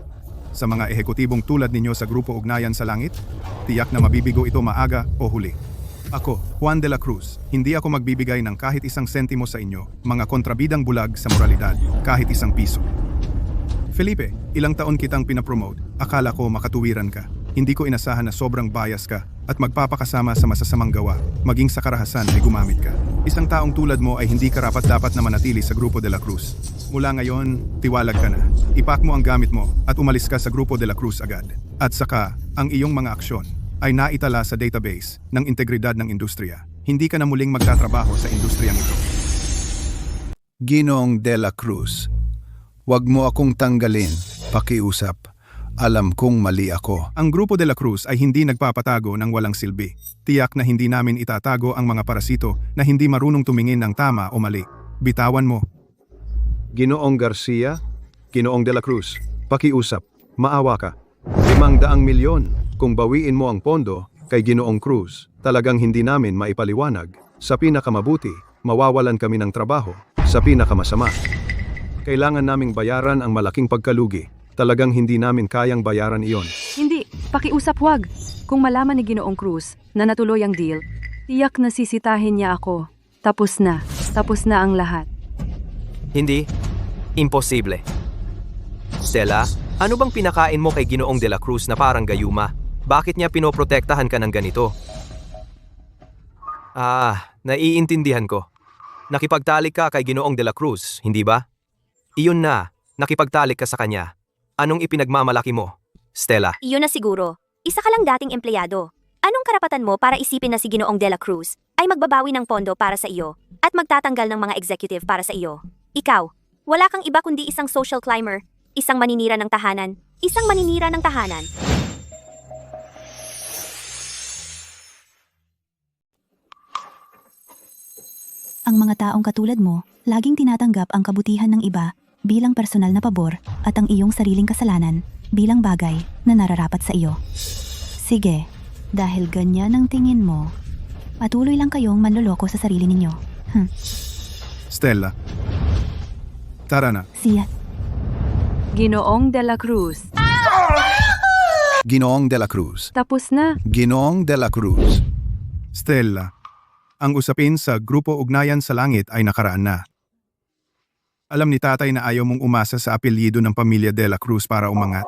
Sa mga ehekutibong tulad ninyo sa Grupo Ugnayan sa Langit? Tiyak na mabibigo ito maaga o huli. Ako, Juan De La Cruz, hindi ako magbibigay ng kahit isang sentimo sa inyo, mga kontrabidang bulag sa moralidad, kahit isang piso. Felipe, ilang taon kitang pinapromote, akala ko makatuwiran ka. Hindi ko inasahan na sobrang bias ka at magpapakasama sa masasamang gawa, maging sa karahasan ay gumamit ka. Isang taong tulad mo ay hindi karapat-dapat na manatili sa Grupo De La Cruz. Mula ngayon, tiwalag ka na. Ipak mo ang gamit mo at umalis ka sa Grupo De La Cruz agad. At saka, ang iyong mga aksyon ay naitala sa database ng integridad ng industriya. Hindi ka na muling magtatrabaho sa industriyang ito. Ginoong De La Cruz, wag mo akong tanggalin, pakiusap. Alam kong mali ako. Ang Grupo De La Cruz ay hindi nagpapatago ng walang silbi. Tiyak na hindi namin itatago ang mga parasito na hindi marunong tumingin ng tama o mali. Bitawan mo. Ginoong Garcia, Ginoong De La Cruz, pakiusap, maawa ka. 500 milyon, kung bawiin mo ang pondo kay Ginoong Cruz, talagang hindi namin maipaliwanag. Sa pinakamabuti, mawawalan kami ng trabaho. Sa pinakamasama, Kailangan naming bayaran ang malaking pagkalugi. Talagang hindi namin kayang bayaran iyon. Hindi, pakiusap wag. Kung malaman ni Ginoong Cruz na natuloy ang deal, tiyak na sisitahin niya ako. Tapos na ang lahat. Hindi. Imposible. Stella, ano bang pinakain mo kay Ginoong de la Cruz na parang gayuma? Bakit niya pinoprotektahan ka ng ganito? Naiintindihan ko. Nakipagtalik ka kay Ginoong de la Cruz, hindi ba? Iyon na, nakipagtalik ka sa kanya. Anong ipinagmamalaki mo, Stella? Iyon na siguro. Isa ka lang dating empleyado. Anong karapatan mo para isipin na si Ginoong de la Cruz ay magbabawi ng pondo para sa iyo at magtatanggal ng mga executive para sa iyo? Ikaw, wala kang iba kundi isang social climber, isang maninira ng tahanan, Ang mga taong katulad mo, laging tinatanggap ang kabutihan ng iba bilang personal na pabor at ang iyong sariling kasalanan bilang bagay na nararapat sa iyo. Sige, dahil ganyan ang tingin mo, patuloy lang kayong manloloko sa sarili ninyo. Stella. Tara na. Siya, Ginoong de la Cruz. Ginoong de la Cruz. Tapos na. Ginoong de la Cruz. Stella. Ang usapin sa Grupo Ugnayan sa Langit ay nakaraan na. Alam ni tatay na ayaw mong umasa sa apelyido ng pamilya de la Cruz para umangat.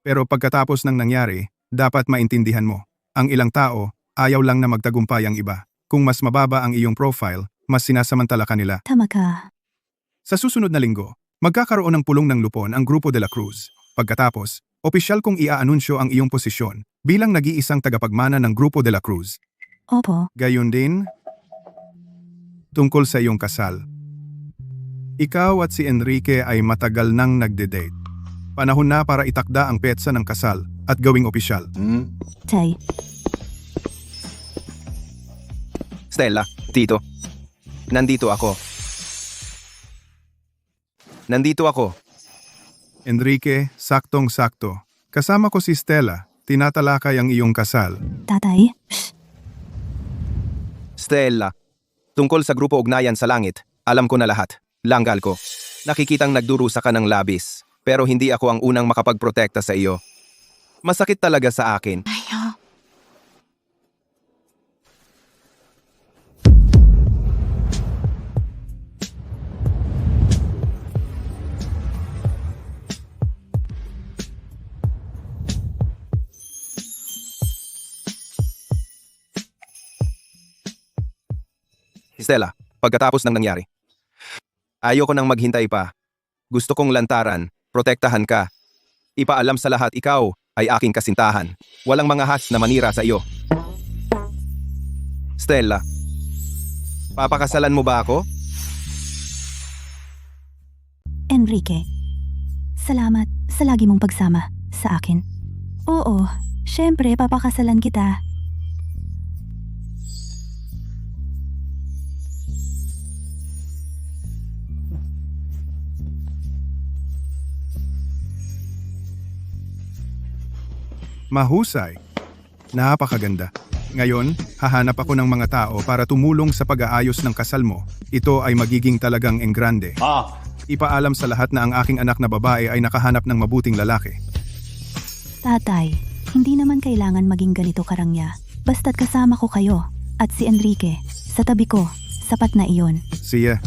Pero pagkatapos ng nangyari, dapat maintindihan mo. Ang ilang tao, ayaw lang na magtagumpay ang iba. Kung mas mababa ang iyong profile, mas sinasamantala ka nila. tama ka. Sa susunod na linggo, magkakaroon ng pulong ng lupon ang Grupo de la Cruz. Pagkatapos, opisyal kong iaanunsyo ang iyong posisyon bilang nag-iisang tagapagmana ng Grupo de la Cruz. Opo, Gayon din, tungkol sa iyong kasal. Ikaw at si Enrique ay matagal nang nagde-date. Panahon na para itakda ang petsa ng kasal at gawing opisyal. Tay. Stella, Tito. Nandito ako. Enrique, saktong-sakto. Kasama ko si Stella, tinatalakay ang iyong kasal. Tatay, shh, Stella, tungkol sa Grupo Ugnayan sa Langit, alam ko na lahat. Langgal ko. Nakikitang nagdurusa ka ng labis, pero hindi ako ang unang makapagprotekta sa iyo. Masakit talaga sa akin. Stella, pagkatapos ng nangyari, ayoko nang maghintay pa. Gusto kong lantaran, protektahan ka. Ipaalam sa lahat ikaw ay aking kasintahan. Walang mga hats na manira sa iyo. Stella, papakasalan mo ba ako? Enrique. Salamat sa lagi mong pagsama sa akin. Oo, syempre papakasalan kita. Mahusay. Napakaganda. Ngayon, hahanap ako ng mga tao para tumulong sa pag-aayos ng kasal mo. Ito ay magiging talagang enggrande. Ipaalam sa lahat na ang aking anak na babae ay nakahanap ng mabuting lalaki. Tatay, hindi naman kailangan maging ganito karangya. Basta't kasama ko kayo at si Enrique sa tabi ko, sapat na iyon. Siya.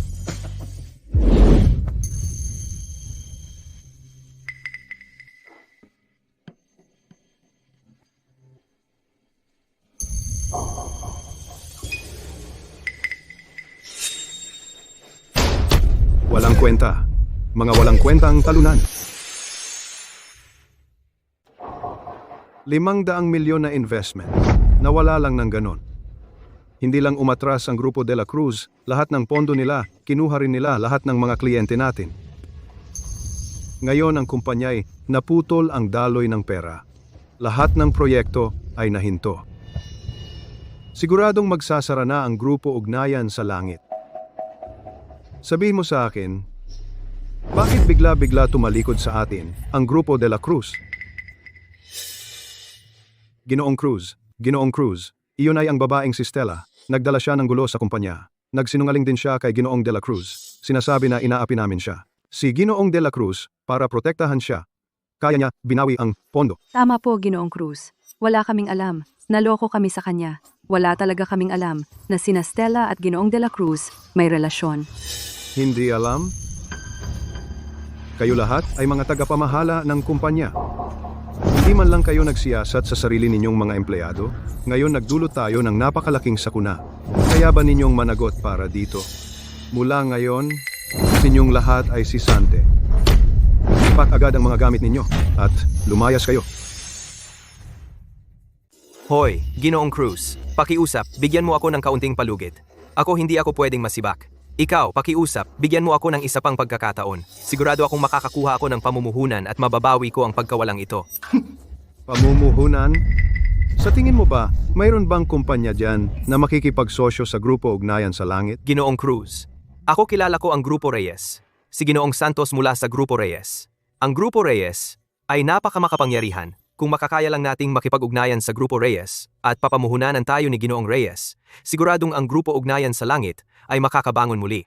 Walang kwenta. Mga walang kwenta ang talunan. 500 milyon na investment. Nawala lang ng ganon. Hindi lang umatras ang Grupo de la Cruz, lahat ng pondo nila, kinuha rin nila lahat ng mga kliyente natin. Ngayon ang kumpanya'y naputol ang daloy ng pera. Lahat ng proyekto ay nahinto. Siguradong magsasara na ang Grupo Ugnayan sa Langit. Sabihin mo sa akin, bakit bigla-bigla tumalikod sa atin ang Grupo de la Cruz? Ginoong Cruz, iyon ay ang babaeng si Stella. Nagdala siya ng gulo sa kumpanya. Nagsinungaling din siya kay Ginoong de la Cruz. Sinasabi na inaapi namin siya. si Ginoong De La Cruz para protektahan siya. Kaya niya binawi ang pondo. Tama po, Ginoong Cruz. Wala kaming alam. Naloko kami sa kanya. Wala talaga kaming alam na sina Stella at Ginoong De La Cruz may relasyon. Hindi alam? Kayo lahat ay mga tagapamahala ng kumpanya. Hindi man lang kayo nagsiyasat sa sarili ninyong mga empleyado, ngayon nagdulot tayo ng napakalaking sakuna. Kaya ba ninyong managot para dito? Mula ngayon, inyong lahat ay sisante. Ipak agad ang mga gamit ninyo at lumayas kayo. Hoy, Ginoong Cruz, pakiusap, bigyan mo ako ng kaunting palugit. Ako hindi ako pwedeng masibak. Ikaw, pakiusap, bigyan mo ako ng isa pang pagkakataon. Sigurado akong makakakuha ako ng pamumuhunan at mababawi ko ang pagkawalang ito. Pamumuhunan? Sa tingin mo ba, mayroon bang kumpanya dyan na makikipagsosyo sa Grupo Ugnayan sa Langit? Ginoong Cruz, ako kilala ko ang Grupo Reyes. Si Ginoong Santos mula sa Grupo Reyes. Ang Grupo Reyes ay napakamakapangyarihan. Kung makakaya lang nating makipag-ugnayan sa Grupo Reyes at papamuhunanan tayo ni Ginoong Reyes, siguradong ang Grupo Ugnayan sa Langit ay makakabangon muli.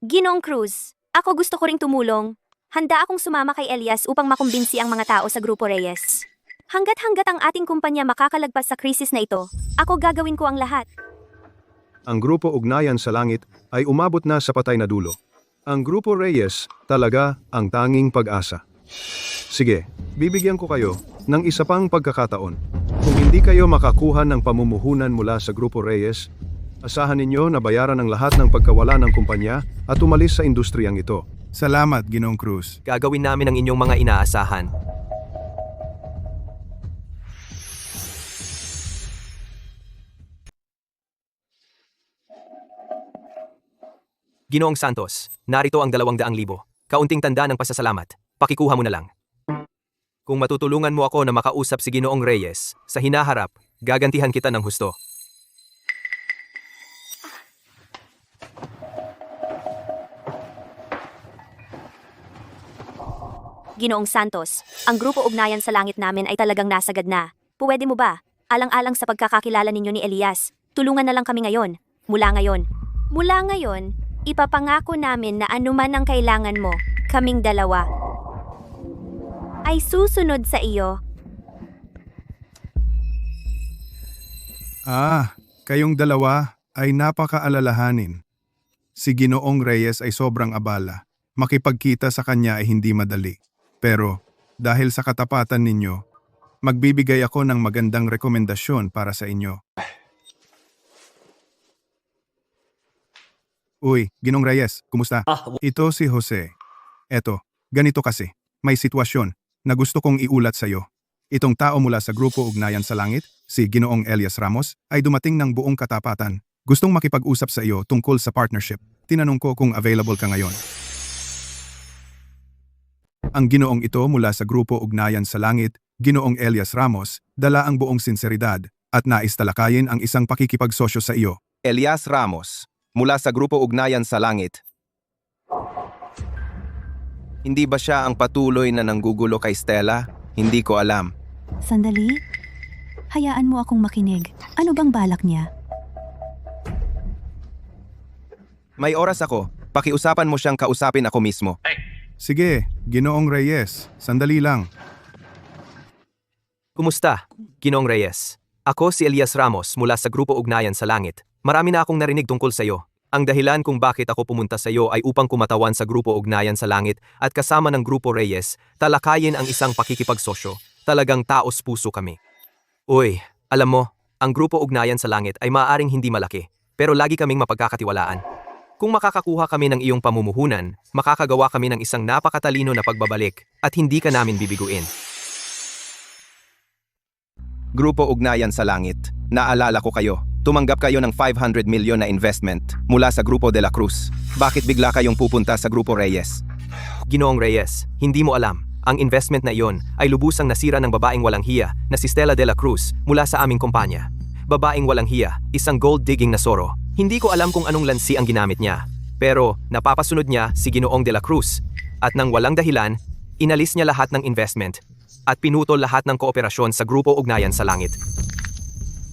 Ginoong Cruz, ako gusto ko ring tumulong. Handa akong sumama kay Elias upang makumbinsi ang mga tao sa Grupo Reyes. Hanggat ang ating kumpanya makakalagpas sa krisis na ito, ako gagawin ko ang lahat. Ang Grupo Ugnayan sa Langit ay umabot na sa patay na dulo. Ang Grupo Reyes talaga ang tanging pag-asa. Sige, bibigyan ko kayo ng isa pang pagkakataon. Kung hindi kayo makakuha ng pamumuhunan mula sa Grupo Reyes, asahan ninyo na bayaran ang lahat ng pagkawala ng kumpanya at umalis sa industriyang ito. Salamat, Ginoong Cruz. Gagawin namin ang inyong mga inaasahan. Ginoong Santos, narito ang 200,000. Kaunting tanda ng pasasalamat. Pakikuha mo na lang. Kung matutulungan mo ako na makausap si Ginoong Reyes, sa hinaharap, gagantihan kita ng husto. Ginoong Santos, ang Grupo Ugnayan sa Langit namin ay talagang nasagad na. Pwede mo ba? Alang-alang sa pagkakakilala ninyo ni Elias, tulungan na lang kami ngayon. Mula ngayon, ipapangako namin na anuman ang kailangan mo, kaming dalawa ay susunod sa iyo. Kayong dalawa ay napakaalalahanin. Si Ginoong Reyes ay sobrang abala. Makipagkita sa kanya ay hindi madali. Pero dahil sa katapatan ninyo, magbibigay ako ng magandang rekomendasyon para sa inyo. Uy, Ginong Reyes, kumusta? Ito si Jose. Eto, ganito kasi, may sitwasyon na gusto kong iulat sa iyo. Itong tao mula sa Grupo Ugnayan sa Langit, si Ginoong Elias Ramos, ay dumating ng buong katapatan. Gustong makipag-usap sa iyo tungkol sa partnership. Tinanong ko kung available ka ngayon. Ang ginoong ito mula sa Grupo Ugnayan sa Langit, Ginoong Elias Ramos, dala ang buong sinseridad at nais talakayin ang isang pakikipagsosyo sa iyo. Elias Ramos, mula sa Grupo Ugnayan sa Langit. Hindi ba siya ang patuloy na nanggugulo kay Stella? Hindi ko alam. Sandali. Hayaan mo akong makinig. Ano bang balak niya? May oras ako. Pakiusapan mo siyang kausapin ako mismo. Sige, Ginoong Reyes, sandali lang. Kumusta, Ginoong Reyes? Ako si Elias Ramos mula sa Grupo Ugnayan sa Langit. Marami na akong narinig tungkol sa iyo. Ang dahilan kung bakit ako pumunta sa iyo ay upang kumatawan sa Grupo Ugnayan sa Langit at kasama ng Grupo Reyes, talakayin ang isang pakikipagsosyo. Talagang taos puso kami. Uy, alam mo, ang Grupo Ugnayan sa Langit ay maaaring hindi malaki, pero lagi kaming mapagkakatiwalaan. Kung makakakuha kami ng iyong pamumuhunan, makakagawa kami ng isang napakatalino na pagbabalik at hindi ka namin bibiguin. Grupo Ugnayan sa Langit, naalala ko kayo. Tumanggap kayo ng 500 milyon na investment mula sa Grupo De La Cruz. Bakit bigla kayong pupunta sa Grupo Reyes? Ginoong Reyes, hindi mo alam. Ang investment na iyon ay lubusang nasira ng babaeng walang hiya na si Stella De La Cruz mula sa aming kumpanya. Babaeng walang hiya, isang gold-digging na soro. Hindi ko alam kung anong lansi ang ginamit niya. Pero napapasunod niya si Ginoong De La Cruz. At nang walang dahilan, inalis niya lahat ng investment at pinutol lahat ng kooperasyon sa Grupo Ugnayan sa Langit.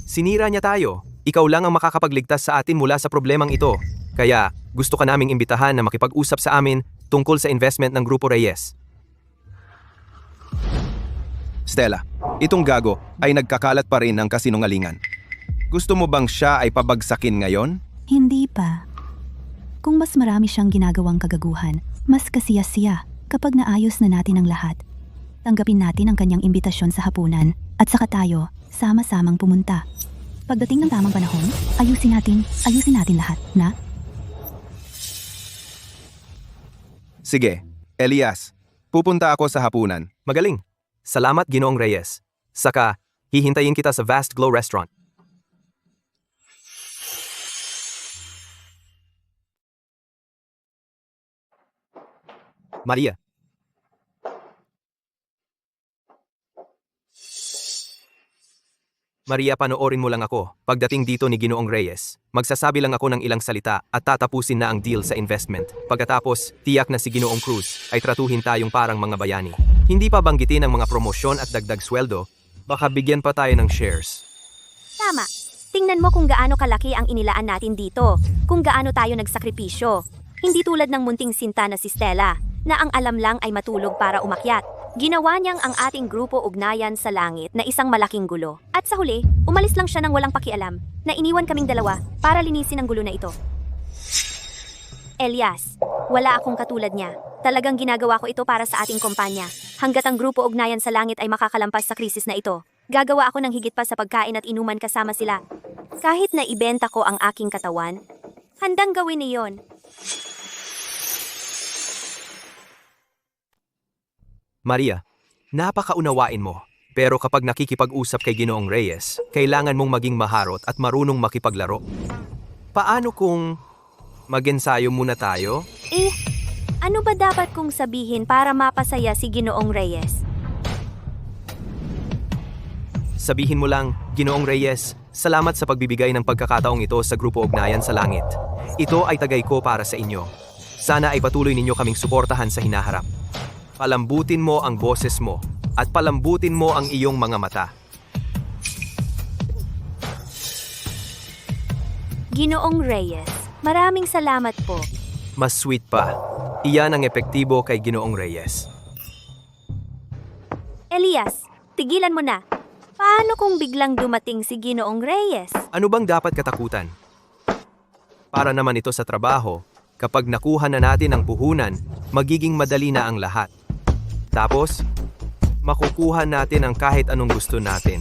Sinira niya tayo. Ikaw lang ang makakapagligtas sa atin mula sa problemang ito. Kaya, gusto ka naming imbitahan na makipag-usap sa amin tungkol sa investment ng Grupo Reyes. Stella, itong gago ay nagkakalat pa rin ng kasinungalingan. Gusto mo bang siya ay pabagsakin ngayon? Hindi pa. Kung mas marami siyang ginagawang kagaguhan, mas kasiyas-siya kapag naayos na natin ang lahat. Tanggapin natin ang kanyang imbitasyon sa hapunan at saka tayo sama-samang pumunta. Pagdating ng tamang panahon, ayusin natin lahat, na? Sige, Elias, pupunta ako sa hapunan. Magaling. Salamat, Ginoong Reyes. Saka, hihintayin kita sa Vast Glow Restaurant. Maria. Maria, panoorin mo lang ako. Pagdating dito ni Ginoong Reyes, magsasabi lang ako ng ilang salita at tatapusin na ang deal sa investment. Pagkatapos, tiyak na si Ginoong Cruz ay tratuhin tayong parang mga bayani. Hindi pa banggitin ang mga promosyon at dagdag sweldo, baka bigyan pa tayo ng shares. Tama. Tingnan mo kung gaano kalaki ang inilaan natin dito, kung gaano tayo nagsakripisyo. Hindi tulad ng munting sinta na si Stella, na ang alam lang ay matulog para umakyat. Ginawa niyang ang ating grupo ugnayan sa langit na isang malaking gulo. At sa huli, umalis lang siya ng walang pakialam na iniwan kaming dalawa para linisin ang gulo na ito. Elias, wala akong katulad niya. Talagang ginagawa ko ito para sa ating kumpanya. Hanggat ang grupo ugnayan sa langit ay makakalampas sa krisis na ito, gagawa ako ng higit pa sa pagkain at inuman kasama sila. Kahit na ibenta ko ang aking katawan, handang gawin niyon. Maria, napakaunawain mo. Pero kapag nakikipag-usap kay Ginoong Reyes, kailangan mong maging maharot at marunong makipaglaro. Paano kung mag-ensayo muna tayo? Ano ba dapat kong sabihin para mapasaya si Ginoong Reyes? Sabihin mo lang, Ginoong Reyes, salamat sa pagbibigay ng pagkakataong ito sa Grupo Ugnayan sa Langit. Ito ay tagay ko para sa inyo. Sana ay patuloy ninyo kaming suportahan sa hinaharap. Palambutin mo ang boses mo at palambutin mo ang iyong mga mata. Ginoong Reyes, maraming salamat po. Mas sweet pa. Iyan ang epektibo kay Ginoong Reyes. Elias, tigilan mo na. Paano kung biglang dumating si Ginoong Reyes? Ano bang dapat katakutan? Para naman ito sa trabaho, kapag nakuha na natin ang puhunan, magiging madali na ang lahat. Tapos, makukuha natin ang kahit anong gusto natin.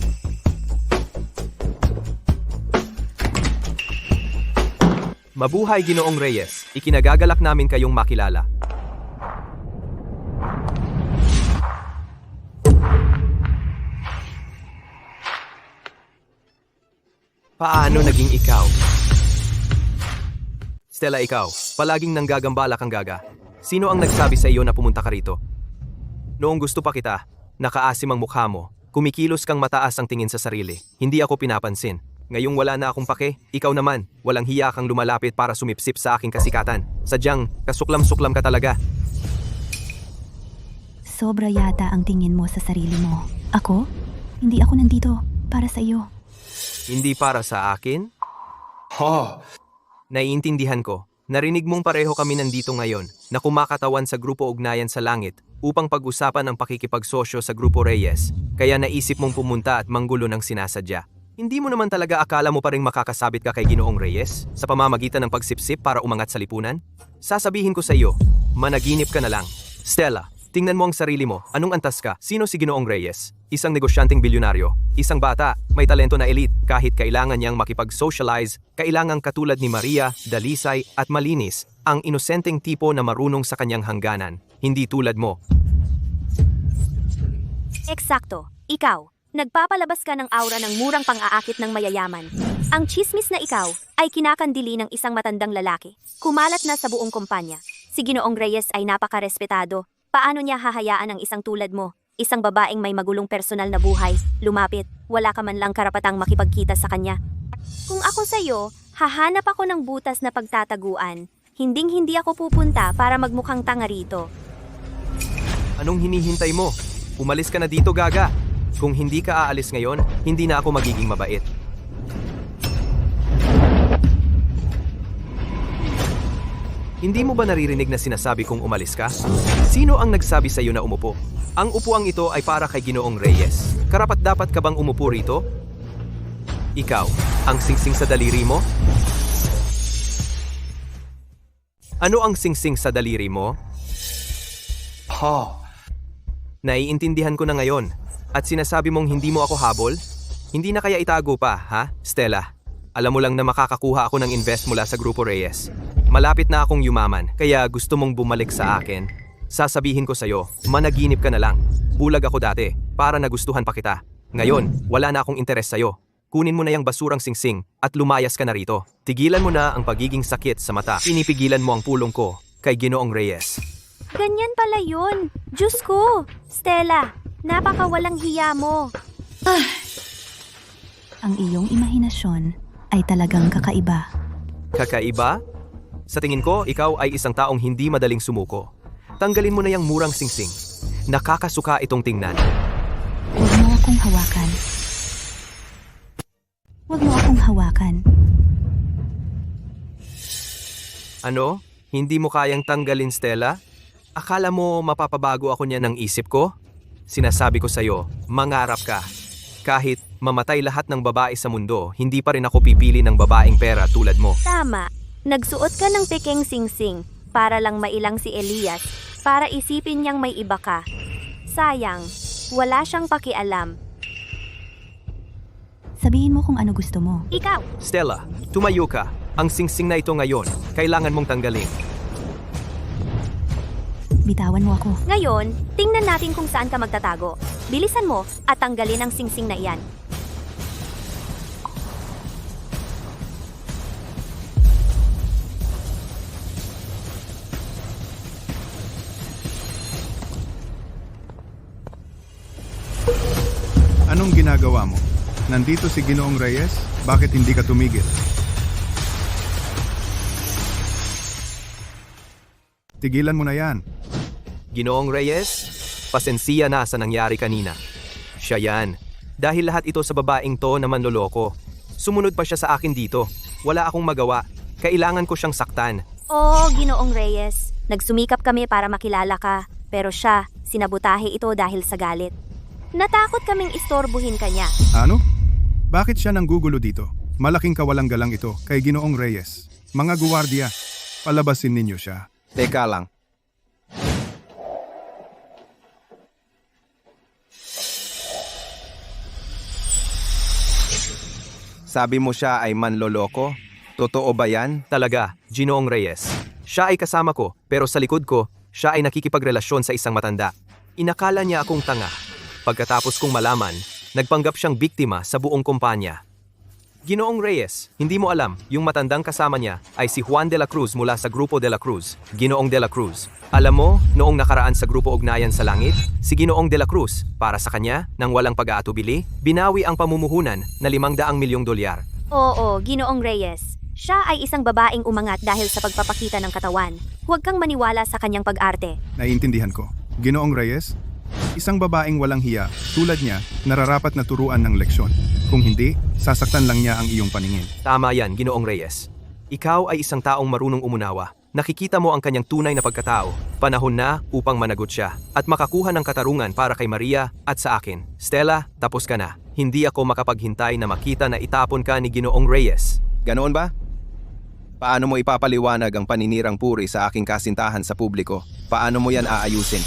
Mabuhay, Ginoong Reyes. Ikinagagalak namin kayong makilala. Paano naging ikaw? Stella, ikaw, palaging nanggagambala kang gaga. Sino ang nagsabi sa iyo na pumunta ka rito? Noong gusto pa kita, nakaasim ang mukha mo, kumikilos kang mataas ang tingin sa sarili. Hindi ako pinapansin. Ngayong wala na akong pake, ikaw naman, walang hiya kang lumalapit para sumipsip sa aking kasikatan. Sadyang, kasuklam-suklam ka talaga. Sobra yata ang tingin mo sa sarili mo. Ako? Hindi ako nandito para sa iyo. Hindi para sa akin? Naiintindihan ko. Narinig mong pareho kami nandito ngayon na kumakatawan sa Grupo Ugnayan sa Langit upang pag-usapan ang pakikipagsosyo sa Grupo Reyes, kaya naisip mong pumunta at manggulo ng sinasadya. Hindi mo naman talaga akala mo pa rin makakasabit ka kay Ginoong Reyes sa pamamagitan ng pagsipsip para umangat sa lipunan? Sasabihin ko sa iyo, managinip ka na lang. Stella, tingnan mo ang sarili mo. Anong antas ka? Sino si Ginoong Reyes? Isang negosyanteng bilyonaryo. Isang bata, may talento na elite. Kahit kailangan niyang makipag-socialize, kailangang katulad ni Maria, dalisay at malinis, ang inosenteng tipo na marunong sa kanyang hangganan. Hindi tulad mo. Eksakto. Ikaw, nagpapalabas ka ng aura ng murang pang-aakit ng mayayaman. Ang chismis na ikaw ay kinakandili ng isang matandang lalaki. Kumalat na sa buong kumpanya. Si Ginoong Reyes ay napakarespetado. Paano niya hahayaan ang isang tulad mo? Isang babaeng may magulong personal na buhay, lumapit, wala ka man lang karapatang makipagkita sa kanya. Kung ako sa'yo, hahanap ako ng butas na pagtataguan. Hinding-hindi ako pupunta para magmukhang tanga rito. Anong hinihintay mo? Umalis ka na dito, gaga. Kung hindi ka aalis ngayon, hindi na ako magiging mabait. Hindi mo ba naririnig na sinasabi kong umalis ka? Sino ang nagsabi sa iyo na umupo? Ang upuang ito ay para kay Ginoong Reyes. Karapat-dapat ka bang umupo rito? Ikaw, ang singsing sa daliri mo? Ano ang singsing sa daliri mo? Naiintindihan ko na ngayon. At sinasabi mong hindi mo ako habol? Hindi na kaya itago pa, ha, Stella? Alam mo lang na makakakuha ako ng invest mula sa Grupo Reyes. Malapit na akong yumaman, kaya gusto mong bumalik sa akin. Sasabihin ko sa'yo, managinip ka na lang. Bulag ako dati, para nagustuhan pa kita. Ngayon, wala na akong interes sa'yo. Kunin mo na yung basurang singsing at lumayas ka na rito. Tigilan mo na ang pagiging sakit sa mata. Pinipigilan mo ang pulong ko kay Ginoong Reyes. Ganyan pala yun. Diyos ko! Stella, napakawalang hiya mo. Ang iyong imahinasyon ay talagang kakaiba. Kakaiba? Sa tingin ko, ikaw ay isang taong hindi madaling sumuko. Tanggalin mo na yung murang singsing. Nakakasuka itong tingnan. Huwag mo akong hawakan. Huwag mo akong hawakan. Ano? Hindi mo kayang tanggalin, Stella? Akala mo mapapabago ako niya ng isip ko? Sinasabi ko sa'yo, mangarap ka. Kahit mamatay lahat ng babae sa mundo, hindi pa rin ako pipili ng babaeng pera tulad mo. Tama. Nagsuot ka ng pekeng singsing para lang mailang si Elias, para isipin niyang may iba ka. Sayang, wala siyang pakialam. Sabihin mo kung ano gusto mo. Ikaw, Stella, tumayo ka. Ang singsing na ito ngayon, kailangan mong tanggalin. Bitawan mo ako. ngayon, tingnan natin kung saan ka magtatago. Bilisan mo at tanggalin ang singsing na iyan. Anong ginagawa mo? Nandito si Ginoong Reyes? Bakit hindi ka tumigil? Tigilan mo na yan. Ginoong Reyes, pasensiya na sa nangyari kanina. Siya yan. Dahil lahat ito sa babaeng to na manloloko. Sumunod pa siya sa akin dito. Wala akong magawa. Kailangan ko siyang saktan. Oo, Ginoong Reyes. Nagsumikap kami para makilala ka, pero siya, sinabutahe ito dahil sa galit. Natakot kaming istorbuhin ka niya. Ano? Bakit siya nanggugulo dito? Malaking kawalang galang ito kay Ginoong Reyes. Mga guwardiya, palabasin ninyo siya. Teka lang. Sabi mo siya ay manloloko? Totoo ba yan? Talaga, Ginoong Reyes. Siya ay kasama ko, pero sa likod ko, siya ay nakikipagrelasyon sa isang matanda. Inakala niya akong tanga. Pagkatapos kong malaman, nagpanggap siyang biktima sa buong kumpanya. Ginoong Reyes, hindi mo alam, yung matandang kasama niya ay si Juan de la Cruz mula sa Grupo de la Cruz, Ginoong de la Cruz. Alam mo, noong nakaraan sa Grupo Ugnayan sa Langit, si Ginoong de la Cruz, para sa kanya, nang walang pag-aatubili, binawi ang pamumuhunan na 500 milyong dolyar. Oo, Ginoong Reyes. Siya ay isang babaeng umangat dahil sa pagpapakita ng katawan. Huwag kang maniwala sa kanyang pag-arte. Naiintindihan ko. Ginoong Reyes, isang babaeng walang hiya, tulad niya, nararapat na turuan ng leksyon. Kung hindi, sasaktan lang niya ang iyong paningin. Tama yan, Ginoong Reyes. Ikaw ay isang taong marunong umunawa. Nakikita mo ang kanyang tunay na pagkatao. Panahon na upang managot siya at makakuha ng katarungan para kay Maria at sa akin. Stella, tapos ka na. Hindi ako makapaghintay na makita na itapon ka ni Ginoong Reyes. Ganoon ba? Paano mo ipapaliwanag ang paninirang puri sa aking kasintahan sa publiko? Paano mo yan aayusin?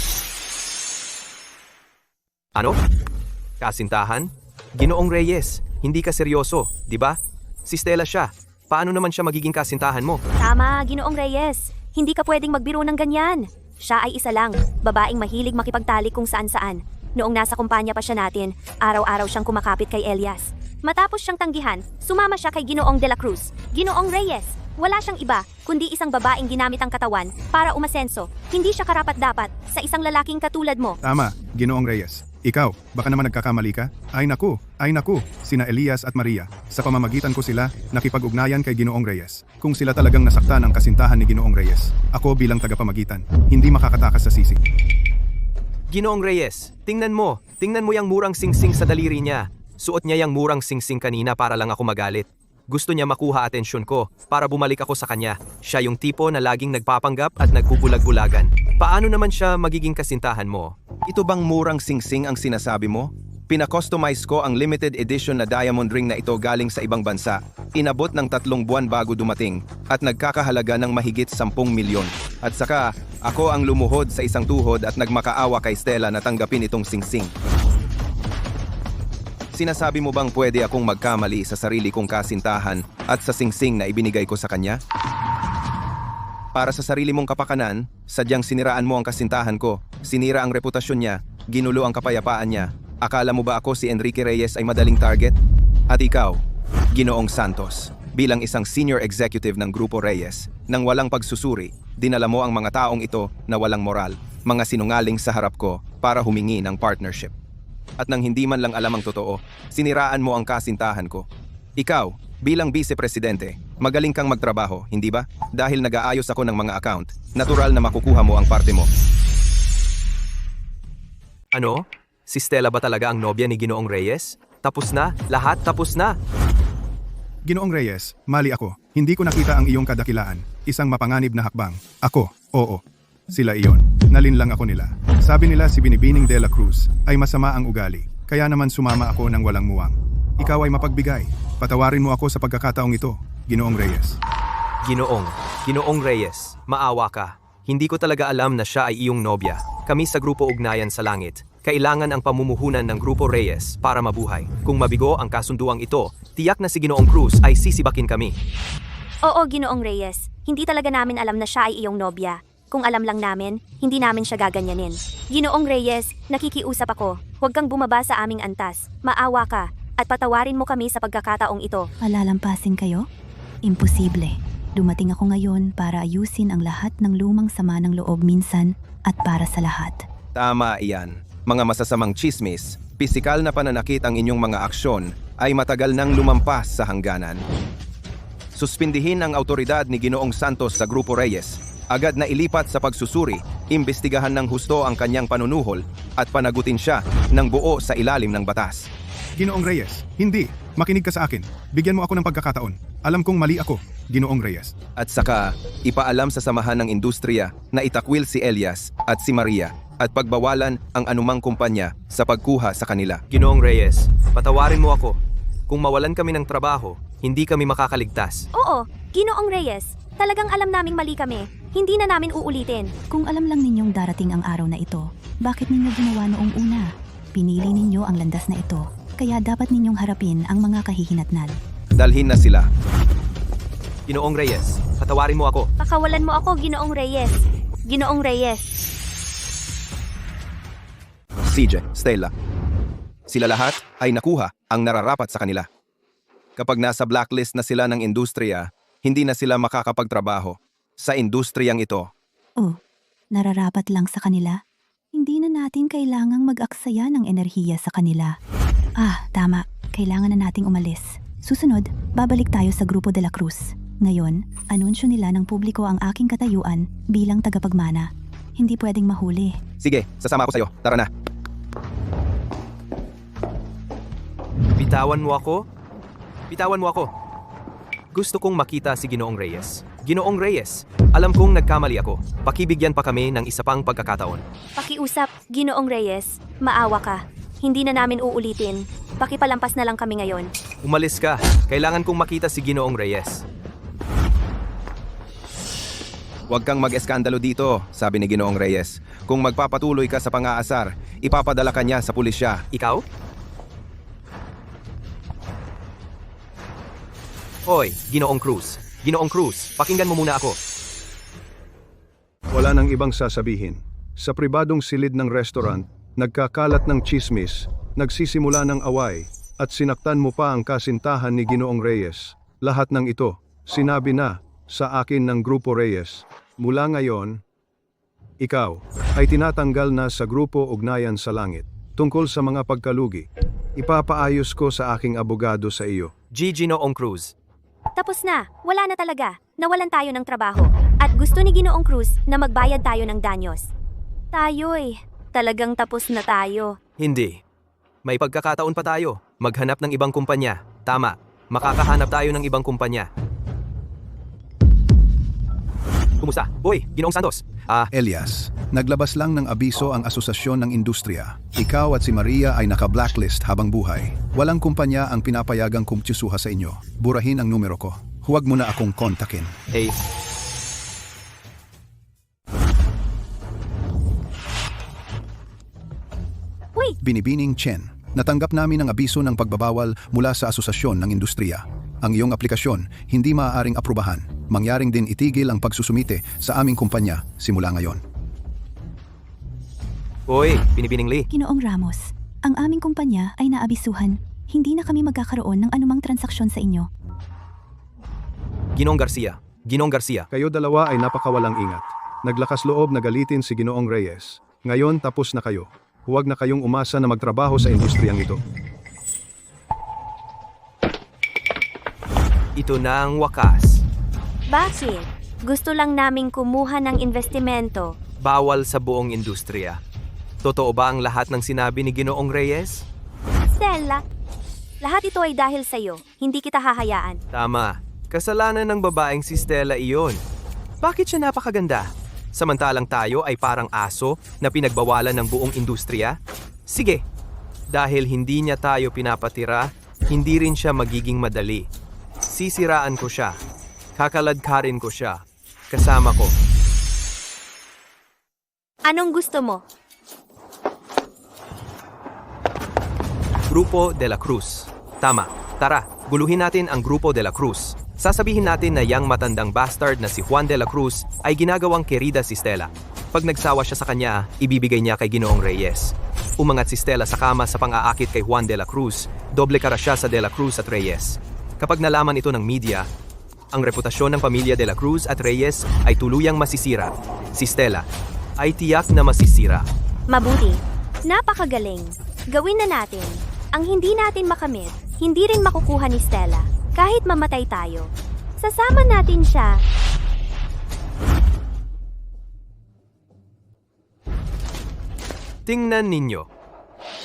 Ano? Kasintahan? Ginoong Reyes, hindi ka seryoso, di ba? Si Stella siya. Paano naman siya magiging kasintahan mo? Tama, Ginoong Reyes. Hindi ka pwedeng magbiro ng ganyan. Siya ay isa lang, babaeng mahilig makipagtalik kung saan-saan. Noong nasa kumpanya pa siya natin, araw-araw siyang kumakapit kay Elias. Matapos siyang tanggihan, sumama siya kay Ginoong de la Cruz. Ginoong Reyes, wala siyang iba, kundi isang babaeng ginamit ang katawan para umasenso. Hindi siya karapat-dapat sa isang lalaking katulad mo. Tama, Ginoong Reyes. Ikaw, baka naman nagkakamali ka? Ay naku, sina Elias at Maria. Sa pamamagitan ko sila, nakipag-ugnayan kay Ginoong Reyes. Kung sila talagang nasaktan ang kasintahan ni Ginoong Reyes, ako bilang tagapamagitan, hindi makakatakas sa sisig. Ginoong Reyes, tingnan mo yung murang singsing sa daliri niya. Suot niya yung murang singsing kanina para lang ako magalit. Gusto niya makuha atensyon ko para bumalik ako sa kanya. Siya yung tipo na laging nagpapanggap at nagbubulag-bulagan. Paano naman siya magiging kasintahan mo? Ito bang murang singsing ang sinasabi mo? Pinakustomize ko ang limited edition na diamond ring na ito galing sa ibang bansa. Inabot ng 3 buwan bago dumating at nagkakahalaga ng mahigit 10 milyon. At saka, ako ang lumuhod sa isang tuhod at nagmakaawa kay Stella na tanggapin itong singsing. Sinasabi mo bang pwede akong magkamali sa sarili kong kasintahan at sa singsing na ibinigay ko sa kanya? Para sa sarili mong kapakanan, sadyang siniraan mo ang kasintahan ko, sinira ang reputasyon niya, ginulo ang kapayapaan niya. Akala mo ba ako si Enrique Reyes ay madaling target? At ikaw, Ginoong Santos, bilang isang senior executive ng Grupo Reyes, nang walang pagsusuri, dinala mo ang mga taong ito na walang moral, mga sinungaling sa harap ko para humingi ng partnership. At nang hindi man lang alam ang totoo, siniraan mo ang kasintahan ko. Ikaw, bilang vice-presidente, magaling kang magtrabaho, hindi ba? Dahil nag-aayos ako ng mga account, natural na makukuha mo ang parte mo. Ano? Si Stella ba talaga ang nobya ni Ginoong Reyes? Tapos na? Lahat tapos na? Ginoong Reyes, mali ako. Hindi ko nakita ang iyong kadakilaan. Isang mapanganib na hakbang. Ako, oo. Sila iyon. Nalinlang ako nila. Sabi nila si Binibining de la Cruz ay masama ang ugali. Kaya naman sumama ako ng walang muwang. Ikaw ay mapagbigay. Patawarin mo ako sa pagkakataong ito, Ginoong Reyes. Ginoong Reyes, maawa ka. Hindi ko talaga alam na siya ay iyong nobya. Kami sa Grupo Ugnayan sa Langit. Kailangan ang pamumuhunan ng Grupo Reyes para mabuhay. Kung mabigo ang kasunduang ito, tiyak na si Ginoong Cruz ay sisibakin kami. Oo, Ginoong Reyes. Hindi talaga namin alam na siya ay iyong nobya. Kung alam lang namin, hindi namin siya gaganyanin. Ginoong Reyes, nakikiusap ako. Huwag kang bumaba sa aming antas. Maawa ka at patawarin mo kami sa pagkakataong ito. Malalampasin kayo? Imposible. Dumating ako ngayon para ayusin ang lahat ng lumang sama ng loob minsan at para sa lahat. Tama iyan. Mga masasamang chismis, pisikal na pananakit ang inyong mga aksyon ay matagal nang lumampas sa hangganan. Suspindihin ang autoridad ni Ginoong Santos sa Grupo Reyes. Agad na ilipat sa pagsusuri, imbestigahan ng husto ang kanyang panunuhol at panagutin siya ng buo sa ilalim ng batas. Ginoong Reyes, hindi. Makinig ka sa akin. Bigyan mo ako ng pagkakataon. Alam kong mali ako, Ginoong Reyes. At saka, ipaalam sa samahan ng industriya na itakwil si Elias at si Maria at pagbawalan ang anumang kumpanya sa pagkuha sa kanila. Ginoong Reyes, patawarin mo ako. Kung mawalan kami ng trabaho, hindi kami makakaligtas. Oo, Ginoong Reyes. Talagang alam naming mali kami. Hindi na namin uulitin. Kung alam lang ninyong darating ang araw na ito, bakit ninyo ginawa noong una? Pinili ninyo ang landas na ito, kaya dapat ninyong harapin ang mga kahihinatnan. Dalhin na sila. Ginoong Reyes, patawarin mo ako. Pakawalan mo ako, Ginoong Reyes. Ginoong Reyes. CJ, Stella. Sila lahat ay nakuha ang nararapat sa kanila. Kapag nasa blacklist na sila ng industriya, hindi na sila makakapagtrabaho sa industriyang ito. Oh, nararapat lang sa kanila? Hindi na natin kailangang mag-aksaya ng enerhiya sa kanila. Ah, tama. Kailangan na nating umalis. Susunod, babalik tayo sa Grupo de la Cruz. Ngayon, anunsyo nila ng publiko ang aking katayuan bilang tagapagmana. Hindi pwedeng mahuli. Sige, sasama ako sa'yo. Tara na. Bitawan mo ako? Bitawan mo ako. Gusto kong makita si Ginoong Reyes. Ginoong Reyes, alam kong nagkamali ako. Pakibigyan pa kami ng isa pang pagkakataon. Pakiusap, Ginoong Reyes. Maawa ka. Hindi na namin uulitin. Pakipalampas na lang kami ngayon. Umalis ka. Kailangan kong makita si Ginoong Reyes. Huwag kang mag-eskandalo dito, sabi ni Ginoong Reyes. Kung magpapatuloy ka sa pang-aasar, ipapadala ka niya sa pulisya. Ikaw? Hoy, Ginoong Cruz. Ginoong Cruz, pakinggan mo muna ako. Wala nang ibang sasabihin. Sa pribadong silid ng restaurant, nagkakalat ng chismis, nagsisimula ng away, at sinaktan mo pa ang kasintahan ni Ginoong Reyes. Lahat ng ito, sinabi na sa akin ng Grupo Reyes. Mula ngayon, ikaw ay tinatanggal na sa Grupo Ugnayan sa Langit. Tungkol sa mga pagkalugi, ipapaayos ko sa aking abogado sa iyo. Ginoong Cruz. Tapos na. Wala na talaga. Nawalan tayo ng trabaho. At gusto ni Ginoong Cruz na magbayad tayo ng danyos. Tayo'y talagang tapos na tayo. Hindi. May pagkakataon pa tayo. Maghanap ng ibang kumpanya. Tama. makakahanap tayo ng ibang kumpanya. Kumusta? Uy, Ginoong Santos. Elias, naglabas lang ng abiso ang Asosasyon ng Industriya. Ikaw at si Maria ay naka-blacklist habang buhay. Walang kumpanya ang pinapayagang kumtsusuha sa inyo. Burahin ang numero ko. Huwag mo na akong kontakin. Hey, Binibining Chen, natanggap namin ang abiso ng pagbabawal mula sa Asosasyon ng Industriya. Ang iyong aplikasyon hindi maaaring aprubahan. Mangyaring din itigil ang pagsusumite sa aming kumpanya simula ngayon. Uy, Binibining Lee. Ginoong Ramos, ang aming kumpanya ay naabisuhan. Hindi na kami magkakaroon ng anumang transaksyon sa inyo. Ginoong Garcia. Ginoong Garcia. Kayo dalawa ay napakawalang ingat. Naglakas loob na galitin si Ginoong Reyes. Ngayon tapos na kayo. Huwag na kayong umasa na magtrabaho sa industriyang ito. Ito na ang wakas. Bakit? Gusto lang naming kumuha ng investimento. Bawal sa buong industriya. Totoo ba ang lahat ng sinabi ni Ginoong Reyes? Stella, lahat ito ay dahil sa'yo. Hindi kita hahayaan. Tama. Kasalanan ng babaeng si Stella iyon. Bakit siya napakaganda? Samantalang tayo ay parang aso na pinagbawalan ng buong industriya? Sige, dahil hindi niya tayo pinapatira, hindi rin siya magiging madali. Sisiraan ko siya. Kakaladkarin ko siya. Kasama ko. Anong gusto mo? Grupo de la Cruz. Tama. Tara, guluhin natin ang Grupo de la Cruz. Sasabihin natin na yang matandang bastard na si Juan de la Cruz ay ginagawang kerida si Stella. Pag nagsawa siya sa kanya, ibibigay niya kay Ginoong Reyes. Umangat si Stella sa kama sa pang-aakit kay Juan de la Cruz, doble kara siya sa de la Cruz at Reyes. Kapag nalaman ito ng media, ang reputasyon ng pamilya de la Cruz at Reyes ay tuluyang masisira. Si Stella ay tiyak na masisira. Mabuti. Napakagaling. Gawin na natin. Ang hindi natin makamit, hindi rin makukuha ni Stella. Kahit mamatay tayo, sasama natin siya. Tingnan ninyo.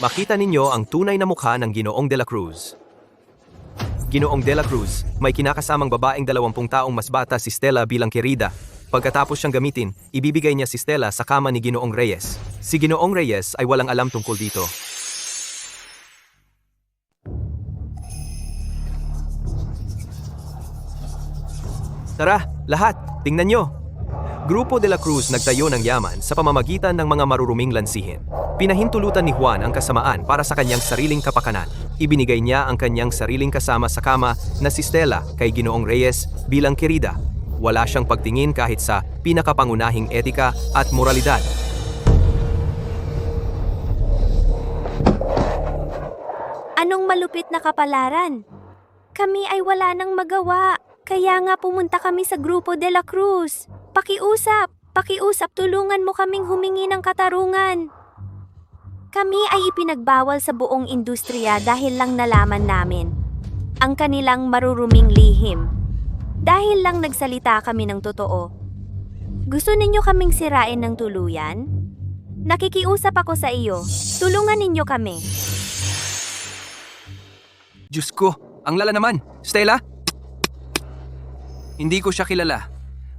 Makita ninyo ang tunay na mukha ng Ginoong de la Cruz. Ginoong de la Cruz, may kinakasamang babaeng 20 taong mas bata si Stella bilang kerida. Pagkatapos siyang gamitin, ibibigay niya si Stella sa kama ni Ginoong Reyes. Si Ginoong Reyes ay walang alam tungkol dito. Tara, lahat, tingnan nyo. Grupo de la Cruz nagtayo ng yaman sa pamamagitan ng mga maruruming lansihin. Pinahintulutan ni Juan ang kasamaan para sa kanyang sariling kapakanan. Ibinigay niya ang kanyang sariling kasama sa kama na si Stella kay Ginoong Reyes bilang kerida. Wala siyang pagtingin kahit sa pinakapangunahing etika at moralidad. Anong malupit na kapalaran? Kami ay wala nang magawa. Kaya nga pumunta kami sa Grupo de la Cruz. Pakiusap, tulungan mo kaming humingi ng katarungan. Kami ay ipinagbawal sa buong industriya dahil lang nalaman namin ang kanilang maruruming lihim. Dahil lang nagsalita kami ng totoo. Gusto ninyo kaming sirain ng tuluyan? Nakikiusap ako sa iyo. Tulungan ninyo kami. Diyos ko, ang lala naman. Stella? Hindi ko siya kilala.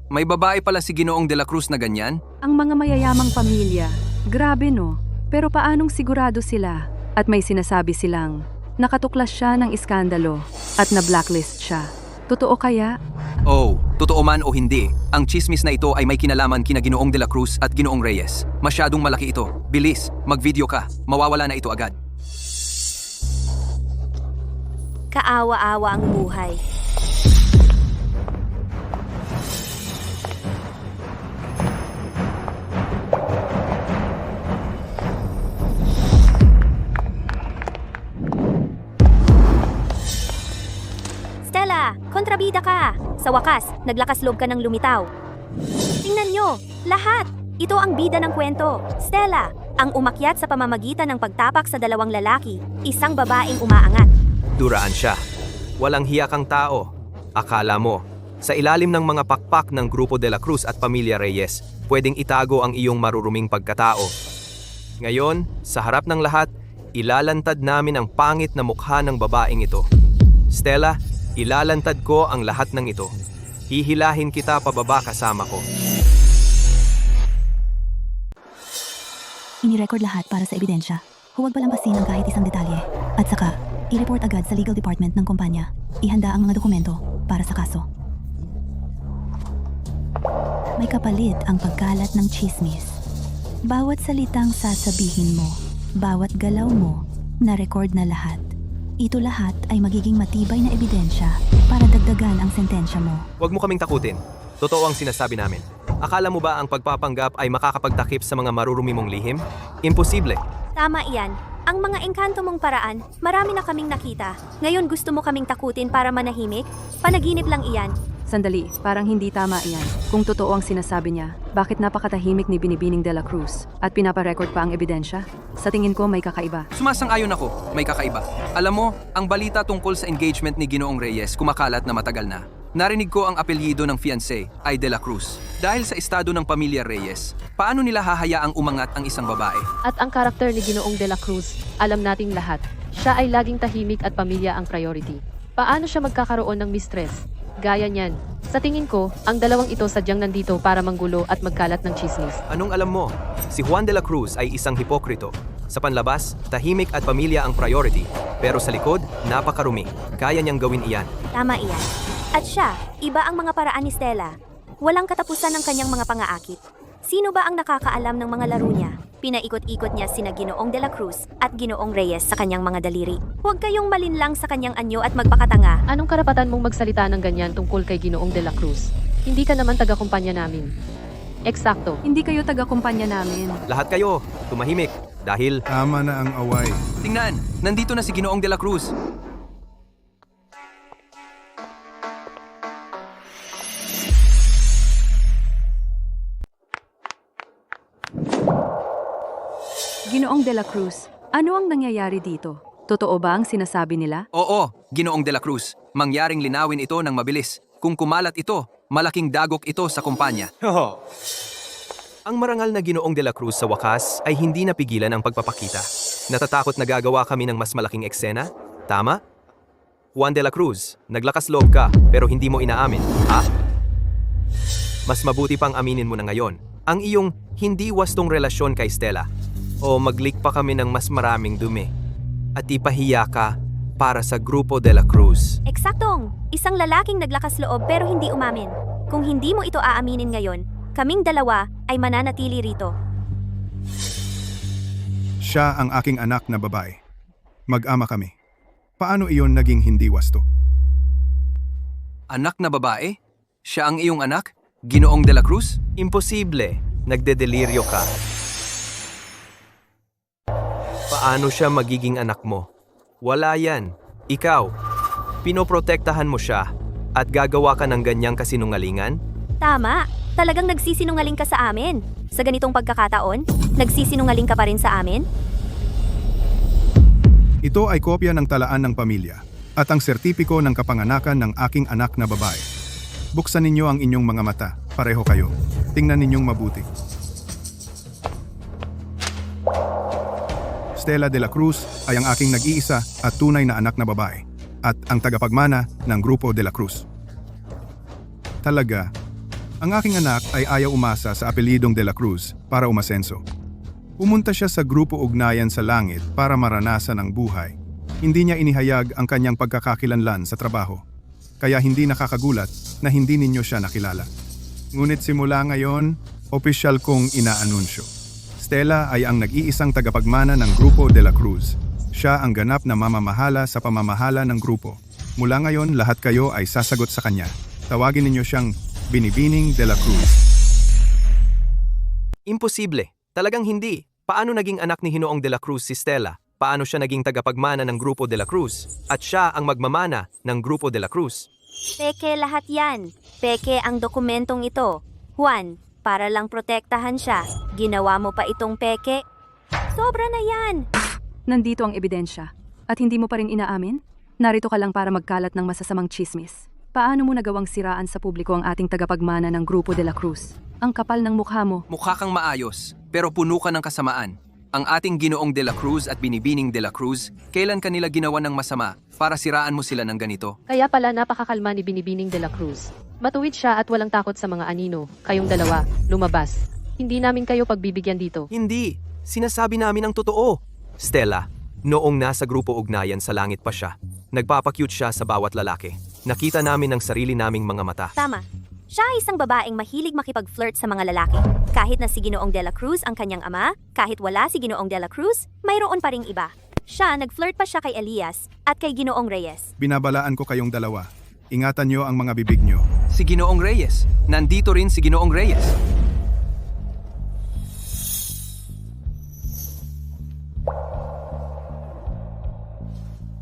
May babae pala si Ginoong de la Cruz na ganyan? Ang mga mayayamang pamilya. Grabe no. Pero paanong sigurado sila? At may sinasabi silang nakatuklas siya ng iskandalo at na-blacklist siya. Totoo kaya? Oh, totoo man o hindi, ang chismis na ito ay may kinalaman kina Ginoong de la Cruz at Ginoong Reyes. Masyadong malaki ito. Bilis, mag-video ka. Mawawala na ito agad. Kaawa-awa ang buhay. Stella, kontrabida ka! Sa wakas, naglakas loob ka ng lumitaw. Tingnan nyo, lahat! Ito ang bida ng kwento. Stella, ang umakyat sa pamamagitan ng pagtapak sa dalawang lalaki, isang babaeng umaangat. Duraan siya. Walang hiyakang tao. Akala mo, sa ilalim ng mga pakpak ng Grupo de la Cruz at Pamilya Reyes, pwedeng itago ang iyong maruruming pagkatao. Ngayon, sa harap ng lahat, ilalantad namin ang pangit na mukha ng babaeng ito. Stella, Ilalantad ko ang lahat ng ito. Hihilahin kita pababa kasama ko. Inirecord lahat para sa ebidensya. Huwag palampasin ang kahit isang detalye. At saka, i-report agad sa legal department ng kumpanya. Ihanda ang mga dokumento para sa kaso. May kapalit ang pagkalat ng chismis. Bawat salitang sasabihin mo, bawat galaw mo, na-record na lahat. Ito lahat ay magiging matibay na ebidensya para dagdagan ang sentensya mo. Huwag mo kaming takutin. Totoo ang sinasabi namin. Akala mo ba ang pagpapanggap ay makakapagtakip sa mga marurumi mong lihim? Imposible. Tama iyan. Ang mga engkanto mong paraan, marami na kaming nakita. Ngayon gusto mo kaming takutin para manahimik? Panaginip lang iyan. Sandali, parang hindi tama iyan. Kung totoo ang sinasabi niya, bakit napakatahimik ni Binibining de la Cruz at pinaparecord pa ang ebidensya? Sa tingin ko may kakaiba. Sumasang-ayon ako, may kakaiba. Alam mo, ang balita tungkol sa engagement ni Ginoong Reyes kumakalat na matagal na. Narinig ko ang apelyido ng fiancé ay de la Cruz. Dahil sa estado ng pamilya Reyes, paano nila hahayaang umangat ang isang babae? At ang karakter ni Ginoong de la Cruz, alam nating lahat. Siya ay laging tahimik at pamilya ang priority. Paano siya magkakaroon ng mistress? Gaya niyan. Sa tingin ko, ang dalawang ito sadyang nandito para manggulo at magkalat ng chismis. Anong alam mo? Si Juan de la Cruz ay isang hipokrito. Sa panlabas, tahimik at pamilya ang priority. Pero sa likod, napakarumi. Kaya niyang gawin iyan. Tama iyan. At siya, iba ang mga paraan ni Stella. Walang katapusan ng kanyang mga pangaakit. Sino ba ang nakakaalam ng mga laro niya? Pinaikot-ikot niya sina Ginoong de la Cruz at Ginoong Reyes sa kanyang mga daliri. Huwag kayong malinlang sa kanyang anyo at magpakatanga. Anong karapatan mong magsalita ng ganyan tungkol kay Ginoong de la Cruz? Hindi ka naman taga-kumpanya namin. Eksakto. Hindi kayo taga-kumpanya namin. Lahat kayo, tumahimik. Dahil Tama na ang away. Tingnan, nandito na si Ginoong de la Cruz. Ginoong de la Cruz, ano ang nangyayari dito? Totoo ba ang sinasabi nila? Oo, Ginoong de la Cruz. Mangyaring linawin ito ng mabilis. Kung kumalat ito, malaking dagok ito sa kumpanya. ang marangal na Ginoong de la Cruz sa wakas ay hindi napigilan ang pagpapakita. Natatakot na gagawa kami ng mas malaking eksena? Tama? Juan de la Cruz, naglakas loob ka pero hindi mo inaamin, ha? Mas mabuti pang aminin mo na ngayon ang iyong hindi wastong relasyon kay Stella. O mag-leak pa kami ng mas maraming dumi at ipahiya ka para sa Grupo de la Cruz. Eksaktong! Isang lalaking naglakas loob pero hindi umamin. Kung hindi mo ito aaminin ngayon, kaming dalawa ay mananatili rito. Siya ang aking anak na babae. Mag-ama kami. Paano iyon naging hindi wasto? Anak na babae? Siya ang iyong anak? Ginoong de la Cruz? Imposible. Nagdedeliryo ka. Paano siya magiging anak mo? Wala yan. Ikaw, pinoprotektahan mo siya at gagawa ka ng ganyang kasinungalingan? Tama! Talagang nagsisinungaling ka sa amin. Sa ganitong pagkakataon, nagsisinungaling ka pa rin sa amin? Ito ay kopya ng talaan ng pamilya at ang sertipiko ng kapanganakan ng aking anak na babae. Buksan ninyo ang inyong mga mata. Pareho kayo. Tingnan ninyong mabuti. Stella de la Cruz ay ang aking nag-iisa at tunay na anak na babae at ang tagapagmana ng Grupo de la Cruz. Talaga, ang aking anak ay ayaw umasa sa apelidong de la Cruz para umasenso. Pumunta siya sa Grupo Ugnayan sa Langit para maranasan ang buhay. Hindi niya inihayag ang kanyang pagkakakilanlan sa trabaho. Kaya hindi nakakagulat na hindi ninyo siya nakilala. Ngunit simula ngayon, opisyal kong inaanunsyo. Stella ay ang nag-iisang tagapagmana ng Grupo de la Cruz. Siya ang ganap na mamamahala sa pamamahala ng grupo. Mula ngayon, lahat kayo ay sasagot sa kanya. Tawagin ninyo siyang Binibining de la Cruz. Imposible. Talagang hindi. Paano naging anak ni Ginoong de la Cruz si Stella? Paano siya naging tagapagmana ng Grupo de la Cruz? At siya ang magmamana ng Grupo de la Cruz? Peke lahat yan. Peke ang dokumentong ito. Juan, para lang protektahan siya, ginawa mo pa itong peke? Sobra na yan! Nandito ang ebidensya. At hindi mo pa rin inaamin? Narito ka lang para magkalat ng masasamang chismis. Paano mo nagawang siraan sa publiko ang ating tagapagmana ng Grupo de la Cruz? Ang kapal ng mukha mo. Mukha kang maayos, pero puno ka ng kasamaan. ang ating Ginoong de la Cruz at Binibining de la Cruz, kailan kanila ginawa ng masama para siraan mo sila ng ganito? Kaya pala napakakalma ni Binibining de la Cruz. Matuwid siya at walang takot sa mga anino. Kayong dalawa, lumabas. Hindi namin kayo pagbibigyan dito. Hindi. Sinasabi namin ang totoo. Stella, noong nasa grupo ugnayan sa langit pa siya, nagpapakyut siya sa bawat lalaki. Nakita namin ang sarili naming mga mata. Tama. Siya ay isang babaeng mahilig makipag-flirt sa mga lalaki. Kahit na si Ginoong de la Cruz ang kanyang ama, kahit wala si Ginoong de la Cruz, mayroon pa ring iba. Siya, nag-flirt pa siya kay Elias at kay Ginoong Reyes. Binabalaan ko kayong dalawa. Ingatan nyo ang mga bibig nyo. Si Ginoong Reyes. Nandito rin si Ginoong Reyes.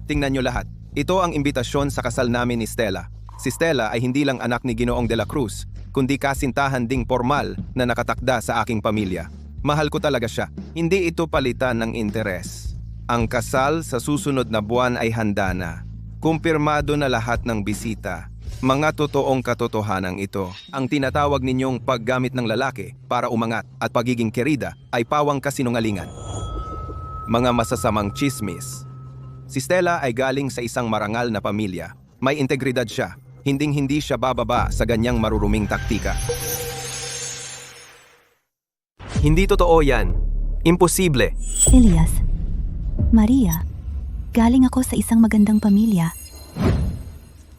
Tingnan nyo lahat. Ito ang imbitasyon sa kasal namin ni Stella. Si Stella ay hindi lang anak ni Ginoong de la Cruz, kundi kasintahan ding formal na nakatakda sa aking pamilya. Mahal ko talaga siya. Hindi ito palitan ng interes. Ang kasal sa susunod na buwan ay handa na. Kumpirmado na lahat ng bisita. Mga totoong katotohanan ito. Ang tinatawag ninyong paggamit ng lalaki para umangat at pagiging kerida ay pawang kasinungalingan. Mga masasamang chismis. Si Stella ay galing sa isang marangal na pamilya. May integridad siya. Hinding-hindi siya bababa sa ganyang maruruming taktika. Hindi totoo yan. Imposible. Elias, Maria, galing ako sa isang magandang pamilya.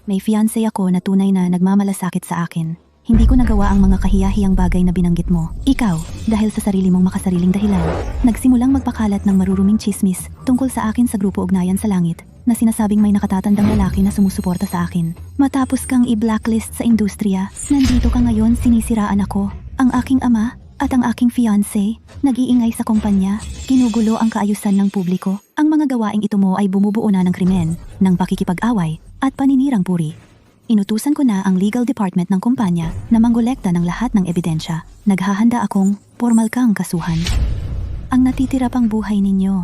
May fiancé ako na tunay na nagmamalasakit sa akin. Hindi ko nagawa ang mga kahiyahiyang bagay na binanggit mo. Ikaw, dahil sa sarili mong makasariling dahilan, nagsimulang magpakalat ng maruruming chismis tungkol sa akin sa grupo ugnayan sa langit na sinasabing may nakatatandang lalaki na sumusuporta sa akin. Matapos kang i-blacklist sa industriya, nandito ka ngayon sinisiraan ako, ang aking ama at ang aking fiancé, nag-iingay sa kumpanya, ginugulo ang kaayusan ng publiko. Ang mga gawaing ito mo ay bumubuo na ng krimen, ng pakikipag-away at paninirang puri. Inutusan ko na ang legal department ng kumpanya na manggolekta ng lahat ng ebidensya. Naghahanda akong formal kang kasuhan. Ang natitira pang buhay ninyo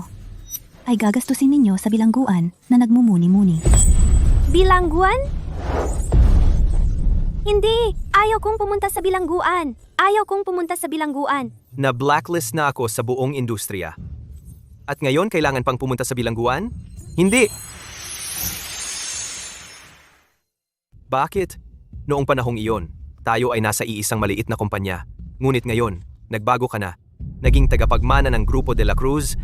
ay gagastusin ninyo sa bilangguan na nagmumuni-muni. Bilangguan? Hindi! Ayaw kong pumunta sa bilangguan! Ayaw kong pumunta sa bilangguan! Na-blacklist na ako sa buong industriya. At ngayon kailangan pang pumunta sa bilangguan? Hindi! Bakit? Noong panahong iyon, tayo ay nasa iisang maliit na kumpanya. Ngunit ngayon, nagbago ka na. Naging tagapagmana ng Grupo de la Cruz,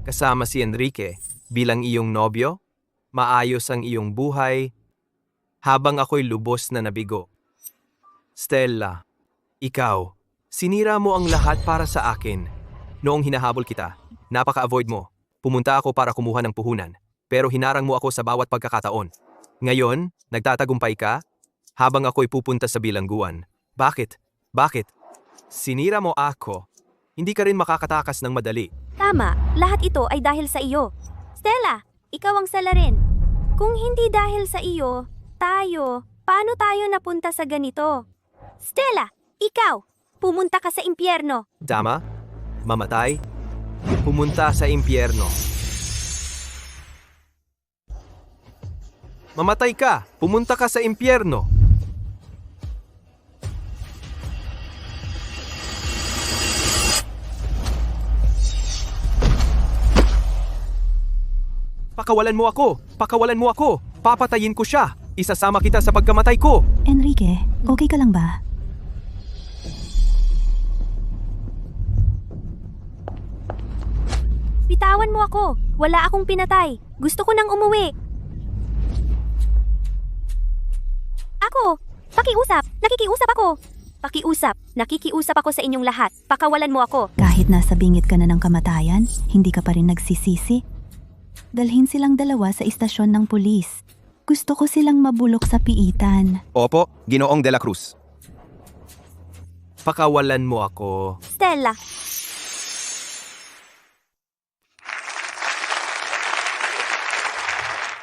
kasama si Enrique bilang iyong nobyo. Maayos ang iyong buhay, habang ako'y lubos na nabigo. Stella, ikaw, sinira mo ang lahat para sa akin. Noong hinahabol kita, napaka-avoid mo. Pumunta ako para kumuha ng puhunan, pero hinarang mo ako sa bawat pagkakataon. Ngayon, nagtatagumpay ka, habang ako'y pupunta sa bilangguan. Bakit? Bakit? Sinira mo ako. Hindi ka rin makakatakas ng madali. Tama, lahat ito ay dahil sa iyo. Stella, ikaw ang salarin. Kung hindi dahil sa iyo, paano tayo napunta sa ganito? Stella, ikaw, pumunta ka sa impyerno. Tama? Mamatay? Pumunta sa impyerno. Mamatay ka! Pumunta ka sa impyerno! Pakawalan mo ako! Pakawalan mo ako! Papatayin ko siya! Isasama kita sa pagkamatay ko! Enrique, okay ka lang ba? Bitawan mo ako. Wala akong pinatay. Gusto ko nang umuwi. Ako! Pakiusap! Nakikiusap ako! Pakiusap! Nakikiusap ako sa inyong lahat. Pakawalan mo ako. Kahit nasa bingit ka na ng kamatayan, hindi ka pa rin nagsisisi. Dalhin silang dalawa sa istasyon ng pulis. Gusto ko silang mabulok sa piitan. Opo, Ginoong de la Cruz. Pakawalan mo ako. Stella,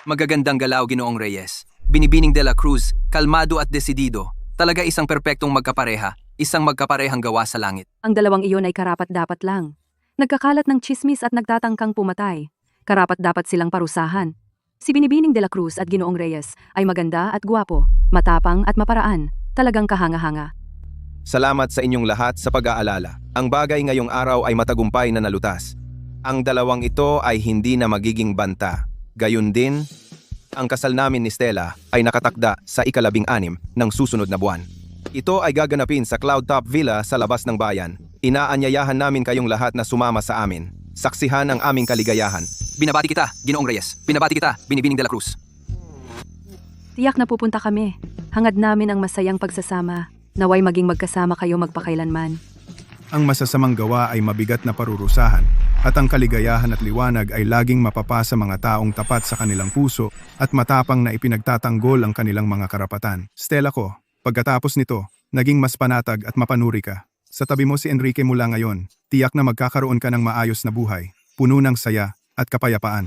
Magagandang galaw, Ginoong Reyes. Binibining de la Cruz, kalmado at desidido. Talaga isang perpektong magkapareha, isang magkaparehang gawa sa langit. Ang dalawang iyon ay karapat-dapat lang. Nagkakalat ng chismis at nagtatangkang pumatay. Karapat-dapat silang parusahan. Si Binibining de la Cruz at Ginoong Reyes ay maganda at gwapo, matapang at maparaan, talagang kahanga-hanga. Salamat sa inyong lahat sa pag-aalala. Ang bagay ngayong araw ay matagumpay na nalutas. Ang dalawang ito ay hindi na magiging banta. Gayun din, ang kasal namin ni Stella ay nakatakda sa ika-16 ng susunod na buwan. Ito ay gaganapin sa Cloudtop Villa sa labas ng bayan. Inaanyayahan namin kayong lahat na sumama sa amin. Saksihan ang aming kaligayahan. Binabati kita, Ginoong Reyes. Binabati kita, Binibining de la Cruz. Tiyak na pupunta kami. Hangad namin ang masayang pagsasama. Naway maging magkasama kayo magpakailanman. Ang masasamang gawa ay mabigat na parurusahan, at ang kaligayahan at liwanag ay laging mapapasa mga taong tapat sa kanilang puso at matapang na ipinagtatanggol ang kanilang mga karapatan. Stella ko, pagkatapos nito, naging mas panatag at mapanuri ka. Sa tabi mo si Enrique mula ngayon, tiyak na magkakaroon ka ng maayos na buhay, puno ng saya at kapayapaan.